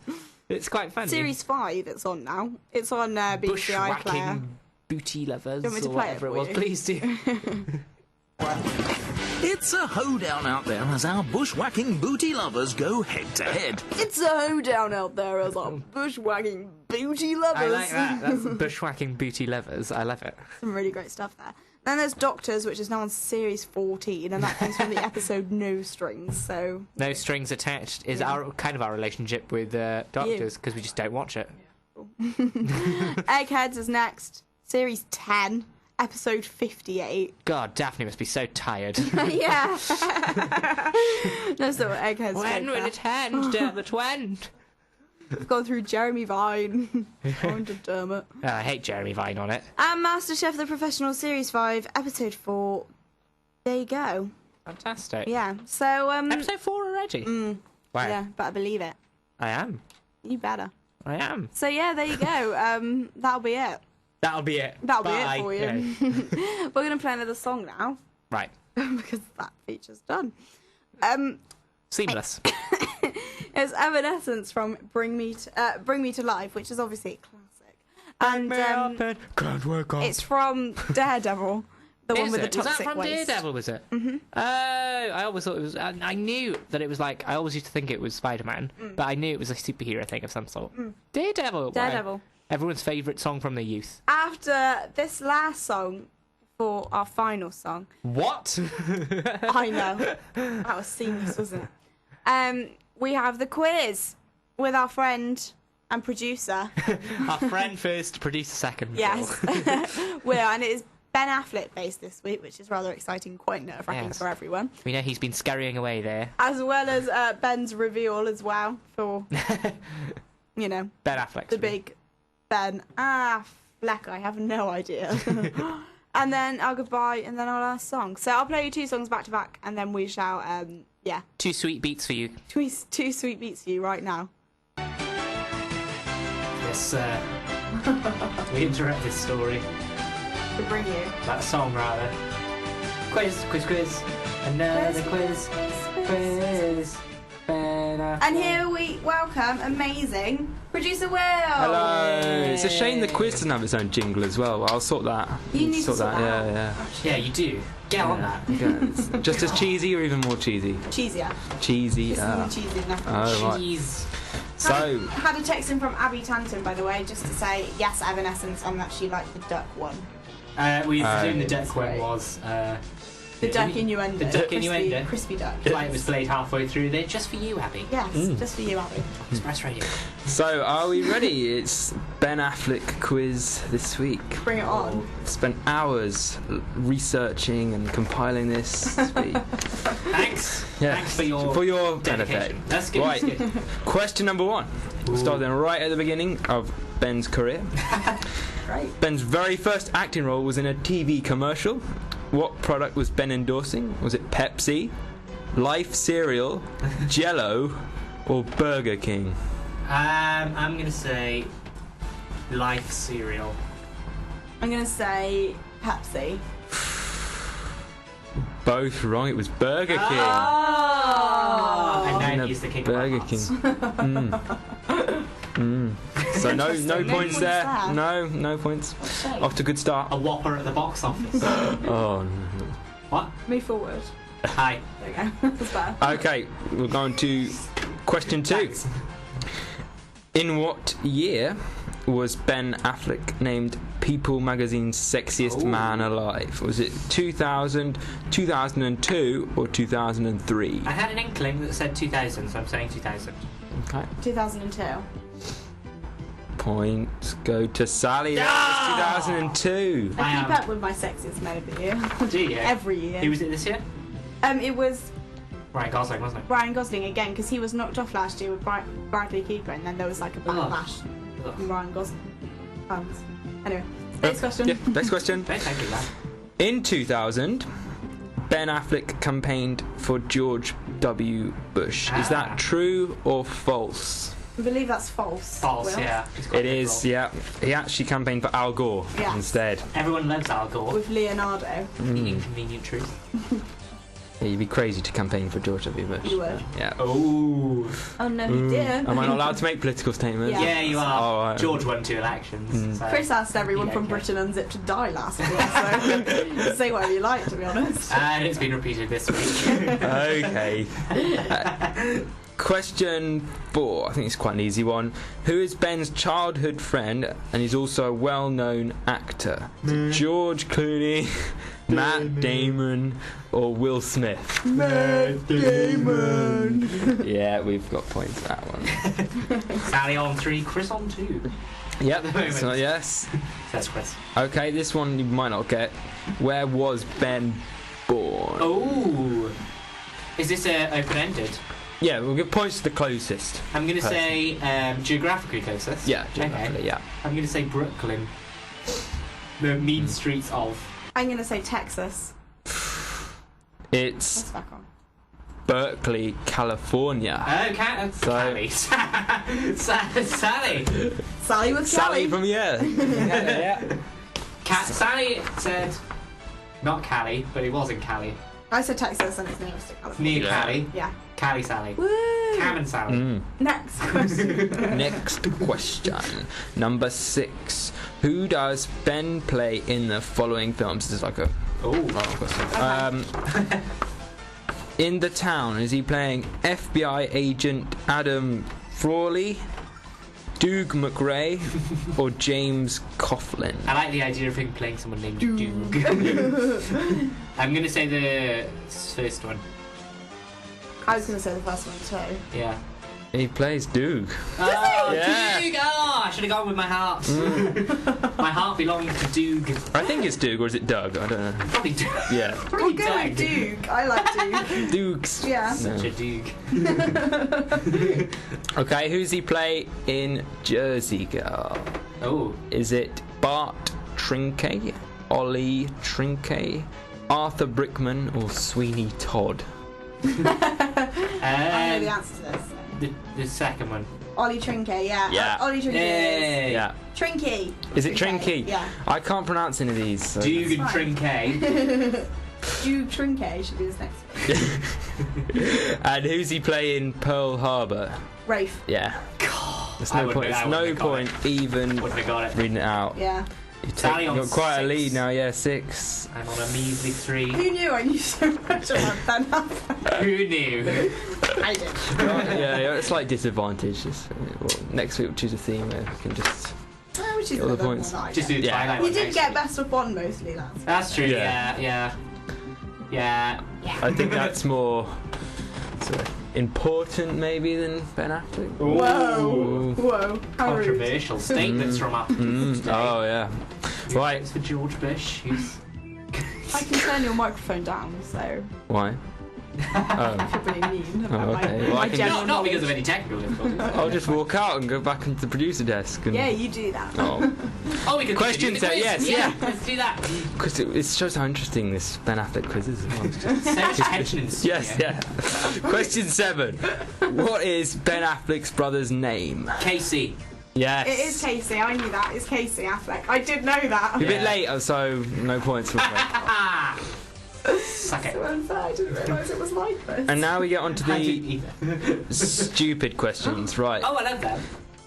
It's quite funny. Series 5, it's on now. It's on BBC iPlayer. Bushwhacking booty lovers, Do you want me to or play it whatever it for was. you? Please do. It's a hoedown out there as our bushwhacking booty lovers go head to head. It's a hoedown out there as our bushwhacking booty lovers. I like that. That's bushwhacking booty lovers. I love it. Some really great stuff there. Then there's Doctors, which is now on Series 14, and that comes from the episode No Strings, so... No Strings Attached is our relationship with Doctors, because we just don't watch it. Eggheads is next. Series 10, episode 58. God, Daphne must be so tired. Yeah. That's not what Eggheads When will it end, Dermot? When? I've gone through Jeremy Vine. On to Dermot. I hate Jeremy Vine on it. And MasterChef The Professional Series 5, episode 4. There you go. Fantastic. Yeah, so... episode 4 already? Wow. Yeah, better believe it. I am. You better. I am. So yeah, there you go. That'll be it. That'll be it. That'll Bye. be it for you. Yeah. We're going to play another song now. Right. Because that feature's done. Seamless. It's Evanescence from Bring Me to Life, which is obviously a classic. And can't wake up. it's from Daredevil, the one with the toxic waste. Was that from waste. Daredevil, was it? Mm-hmm. Oh, I always thought it was... I knew that it was like... I always used to think it was Spider-Man, but I knew it was a superhero thing of some sort. Daredevil. Daredevil. Wow. Everyone's favourite song from their youth. After this last song, for our final song... What? I know. That was seamless, wasn't it? We have the quiz with our friend and producer. Our friend first, producer second. Yes. And it is Ben Affleck based this week, which is rather exciting, quite nerve-wracking for everyone. We know he's been scurrying away there. As well as Ben's reveal as well for, you know... Ben Affleck. The big Ben Affleck, I have no idea. And then our goodbye, and then our last song. So I'll play you 2 songs back to back, and then we shall, 2 sweet beats for you. 2 sweet beats for you right now. This, we interrupt this story. To bring you. That song, rather. Quiz. Another quiz. And here we welcome amazing producer Will. Hello. It's a shame the quiz doesn't have its own jingle as well. I'll sort that. You need to sort that out. Yeah. Yeah, you do. Get on that. Yeah. Just as cheesy or even more cheesy? Cheesier. Cheesy. This isn't cheesy enough. Oh, right. Cheese. So... Had a text in from Abby Tanton, by the way, just to say, yes, Evanescence, and that she liked the duck one. We assumed the duck one was... The duck innuendo. The duck innuendo. Crispy duck. It's like it was played halfway through there, just for you, Abby. Yes, just for you, Abby. Express Radio. So, are we ready? It's Ben Affleck quiz this week. Bring it on. Spent hours researching and compiling this week. Thanks. Yeah. Thanks for your benefit. dedication. That's good. Right. That's good. Question number 1. We'll start then right at the beginning of Ben's career. Right. Ben's very first acting role was in a TV commercial. What product was Ben endorsing? Was it Pepsi, Life cereal, Jell-O, or Burger King? I'm going to say Life cereal. I'm going to say Pepsi. Both wrong. It was Burger King. Oh! And then he's the king Burger of King. So no points there. No points. Off to a good start. A Whopper at the box office. Oh no. What? Move forward. Hi. There you go. That's better. Okay, we're going to question 2. Thanks. In what year was Ben Affleck named People Magazine's Sexiest Man Alive? Was it 2000, 2002, or 2003? I had an inkling that said 2000, so I'm saying 2000. Okay. 2002. Points go to Sally. That was 2002. I keep up with my sexiest man of the year. Do you? Every year. Who was it this year? It was Ryan Gosling, wasn't it? Ryan Gosling again, because he was knocked off last year with Bradley Cooper, and then there was like a backlash from Ryan Gosling fans. Anyway, next question. Yeah, next question. Thank you, lad. In 2000, Ben Affleck campaigned for George W. Bush. Is that true or false? I believe that's false. False, Will. yeah. It is, yeah. He actually campaigned for Al Gore instead. Everyone loves Al Gore. With Leonardo. The inconvenient truth. Yeah, you'd be crazy to campaign for George W. Bush. You would. Yeah. Oh. Oh no, he didn't. Am I not allowed to make political statements? Yeah, you are. Oh, right. George won 2 elections. So Chris asked everyone from Britain Unzipped to die last week, so say whatever you like, to be honest. And it's been repeated this week. Okay. Question 4. I think it's quite an easy one. Who is Ben's childhood friend, and he's also a well-known actor? George Clooney, Matt Damon, or Will Smith? Matt Damon. Yeah, we've got points for that one. Sally on 3, Chris on 2. Yep. So yes. That's Chris. Okay, this one you might not get. Where was Ben born? Oh. Is this open-ended? Yeah, we'll give points to the closest. I'm going to say geographically closest. Yeah, geographically, yeah. I'm going to say Brooklyn. The mean streets of. I'm going to say Texas. It's What's back on? Berkeley, California. Oh, Sally. Sally. Sally with Sally Kelly. from yeah. Sally said, not Cali, but it was in Cali. I said Texas and it's nearest to California. Near Cali. Yeah. Cali Sally. Woo! Cam and Sally. Next question. Next question. Number 6. Who does Ben play in the following films? This is like a question. Okay. In The Town, is he playing FBI agent Adam Frawley, Doug McRae, or James Coughlin? I like the idea of him playing someone named Doug. I'm going to say the first one. I was going to say the first one too. Yeah. He plays Doug. Oh, yeah. Doug! Oh, I should have gone with my heart. My heart belongs to Doug. I think it's Doug, or is it Doug? I don't know. Probably Doug. Yeah. We'll go with Duke. I like Duke. Dukes. Yeah. Such a Doug. Okay, who's he play in Jersey Girl? Oh. Is it Bart Trinke, Ollie Trinke, Arthur Brickman, or Sweeney Todd? I know the answer to this. The second one. Ollie Trinke, yeah. Yeah. Ollie Trinke. Yay. Yeah. Trinke. Is it Trinke? Yeah. I can't pronounce any of these. So. Doug and Trinke. Duke Trinke should be his next one. And who's he play in Pearl Harbor? Rafe. Yeah. There's no point. I There's no wouldn't have got point even Wouldn't have got it. reading it out. Yeah. You've Sally on got quite a 6. lead now. Yeah, 6. I'm on a measly 3. Who knew I knew so much about Ben Affleck? Who knew? I did. Yeah, it's like disadvantage. Next week we'll choose a theme where we can just Which is all the the points. one I Just get. do the Twilight You one did next get week. best of one mostly, lads. That's true, yeah. Yeah. I think that's more sort of important maybe than Ben Affleck. Whoa. Whoa. How rude. Controversial statements from our today. Oh yeah. Right. It's for George Bush, who's... I can turn your microphone down, so Why? if you're being mean about okay. my, Well, my I can general Not because knowledge. of any technical difficulties. I'll just walk out and go back into the producer desk. And... Yeah, you do that. Oh. Oh, we could Question do the set, quiz. yes, yeah. yeah. Let's do that. Because it shows how interesting this Ben Affleck quiz is. As well. So much tension in the studio. Yes, yeah. Question 7. What is Ben Affleck's brother's name? Casey. Yes. It is Casey. I knew that. It's Casey Affleck. I did know that. You're a bit late, so no points for me. Suck it. So unfair. I didn't realise it was like this. And now we get on to the stupid questions. Right. Oh, I love that.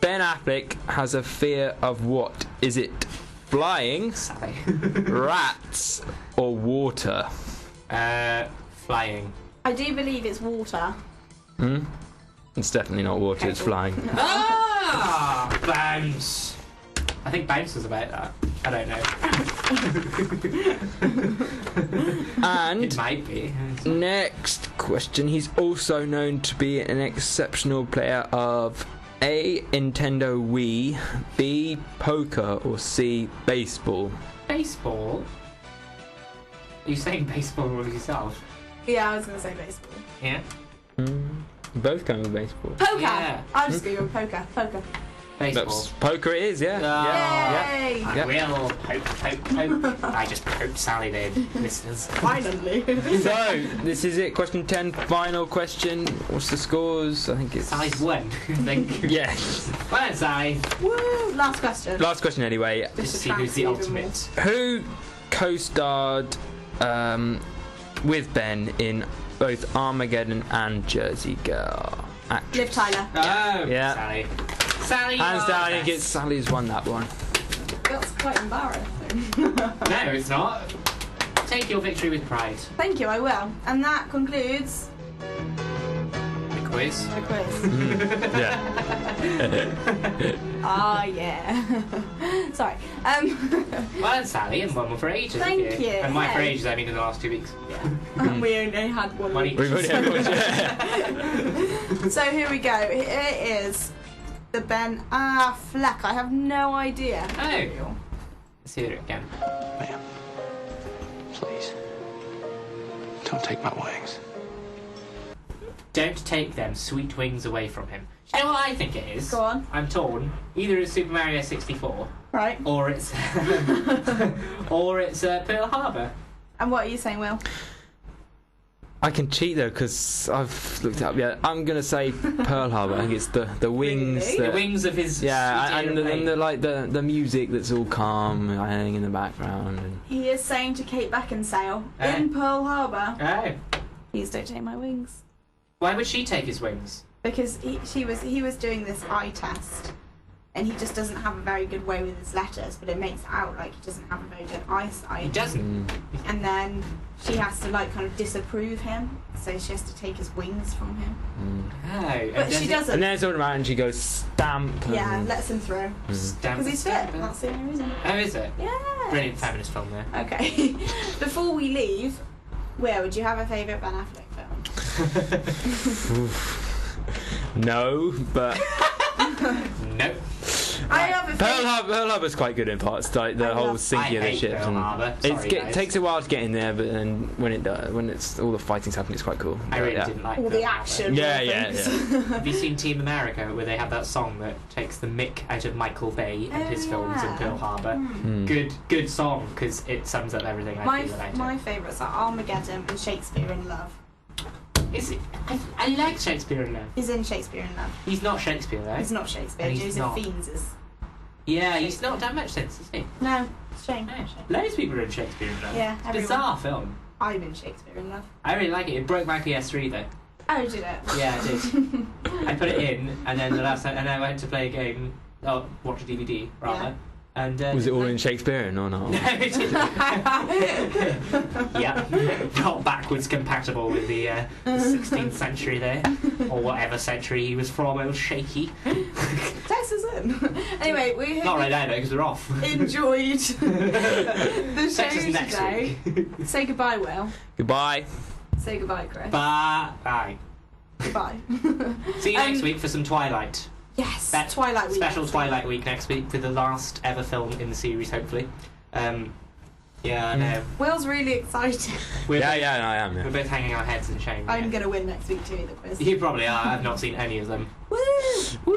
Ben Affleck has a fear of what? Is it flying, rats, or water? Flying. I do believe it's water. It's definitely not water, it's flying. Bounce. I think Bounce was about that. I don't know. And it might be. Next question. He's also known to be an exceptional player of A. Nintendo Wii, B. Poker, or C. Baseball. Baseball? Are you saying baseball all yourself? Yeah, I was going to say baseball. Yeah. Both going with baseball. Poker! Yeah. I'll just go with poker. Poker. Baseball. Poker it is, yeah. Yay! I will poke. I just poked Sally there, listeners. Finally. So, this is it. Question 10, final question. What's the scores? I think it's... Sally's won, I think. Yeah. Well done, Sally. Woo! Last question. Last question anyway. Let's see who's the ultimate. Who co-starred with Ben in both Armageddon and Jersey Girl? Actress. Liv Tyler. Oh, Yeah. Sally. Sally, Hands down, I yes. think it's Sally's won that one. That's quite embarrassing. No, it's not. Take your victory with pride. Thank you, I will. And that concludes The quiz. the quiz. Yeah. Ah, yeah. Sorry. Well done, Sally, and one more for ages. Thank haven't you, And mine for yeah. ages, I mean in the last 2 weeks. We only had one. One week. each. We've already had one. So here we go. It is the Ben Affleck. I have no idea. Oh. Let's hear it again. Ma'am, please, don't take my wings. Don't take them sweet wings away from him. Do you know what I think it is? Go on. I'm torn. Either it's Super Mario 64, Right. or it's Pearl Harbor. And what are you saying, Will? I can cheat though because I've looked it up. Yeah, I'm gonna say Pearl Harbor. I think it's the wings. Really? that- The wings of his. Yeah, sweet and aeroplane. the like the music that's all calm, hanging in the background. And... He is saying to Kate Beckinsale Eh? in Pearl Harbor, Oh. please don't take my wings. Why would she take his wings? Because he was doing this eye test, and he just doesn't have a very good way with his letters, but it makes it out like he doesn't have a very good eyesight. He doesn't. And then she has to like kind of disapprove him, so she has to take his wings from him. Oh. But she doesn't. And then it's all around and she goes stamp. Yeah, and- lets him through. Stamp Because he's fit. stamp. That's the only reason. Oh, is it? Yeah. Brilliant feminist film there. Okay. Before we leave, Will, would you have a favourite Ben Affleck film? No, but No. I have a favourite. Pearl Harbor's quite good in parts, like the I whole love- sinking of I the hate ships. Pearl Harbor. Sorry, guys. Takes a while to get in there, but then when it does, when it's all the fighting's happening, it's quite cool. I really yeah. didn't like All Pearl the Harbor. action. Yeah. Have you seen Team America, where they have that song that takes the mick out of Michael Bay and his films in yeah. Pearl Harbor? Good song, because it sums up everything I feel about My it. favourites are Armageddon and Shakespeare in Love. Is it? I like Shakespeare in Love. He's in Shakespeare in Love. He's not Shakespeare though. He's not Shakespeare. And he's Joseph not. Fiennes is. Yeah, he's not done much since, is he? No, shame. No. Loads of people are in Shakespeare in Love. Yeah, everyone. Bizarre film. I'm in Shakespeare in Love. I really like it. It broke my PS3 though. Oh, did it? Yeah, I did. I put it in, and then the last time, and then I went to play a game, watch a DVD rather, And Was it all in Shakespearean or not? Yeah, not backwards compatible with the 16th century there, or whatever century he was from. Old Shaky. Text us in. Anyway, we hope Not right now because we're off. enjoyed the show Text us next today. week. Say goodbye, Will. Goodbye. Say goodbye, Chris. Bye. Goodbye. See you next week for some Twilight. Yes, Twilight week. Special Twilight week next week with the last ever film in the series, hopefully. Yeah, I know. Will's really excited. I am. Yeah. We're both hanging our heads in shame. I'm going to win next week too, the quiz. You probably are. I've not seen any of them. Woo! Woo!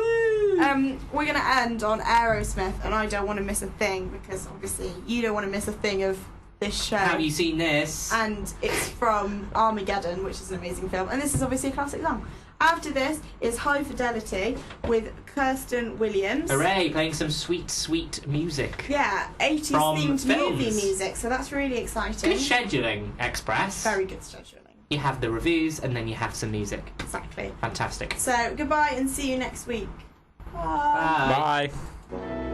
We're going to end on Aerosmith, and I don't want to miss a thing, because obviously you don't want to miss a thing of this show. Have you seen this? And it's from Armageddon, which is an amazing film, and this is obviously a classic song. After this is High Fidelity with Kirsten Williams. Hooray, playing some sweet, sweet music. Yeah, 80s From themed movie films. music, so that's really exciting. Good scheduling, Express. Very good scheduling. You have the reviews and then you have some music. Exactly. Fantastic. So, goodbye and see you next week. Bye. Bye.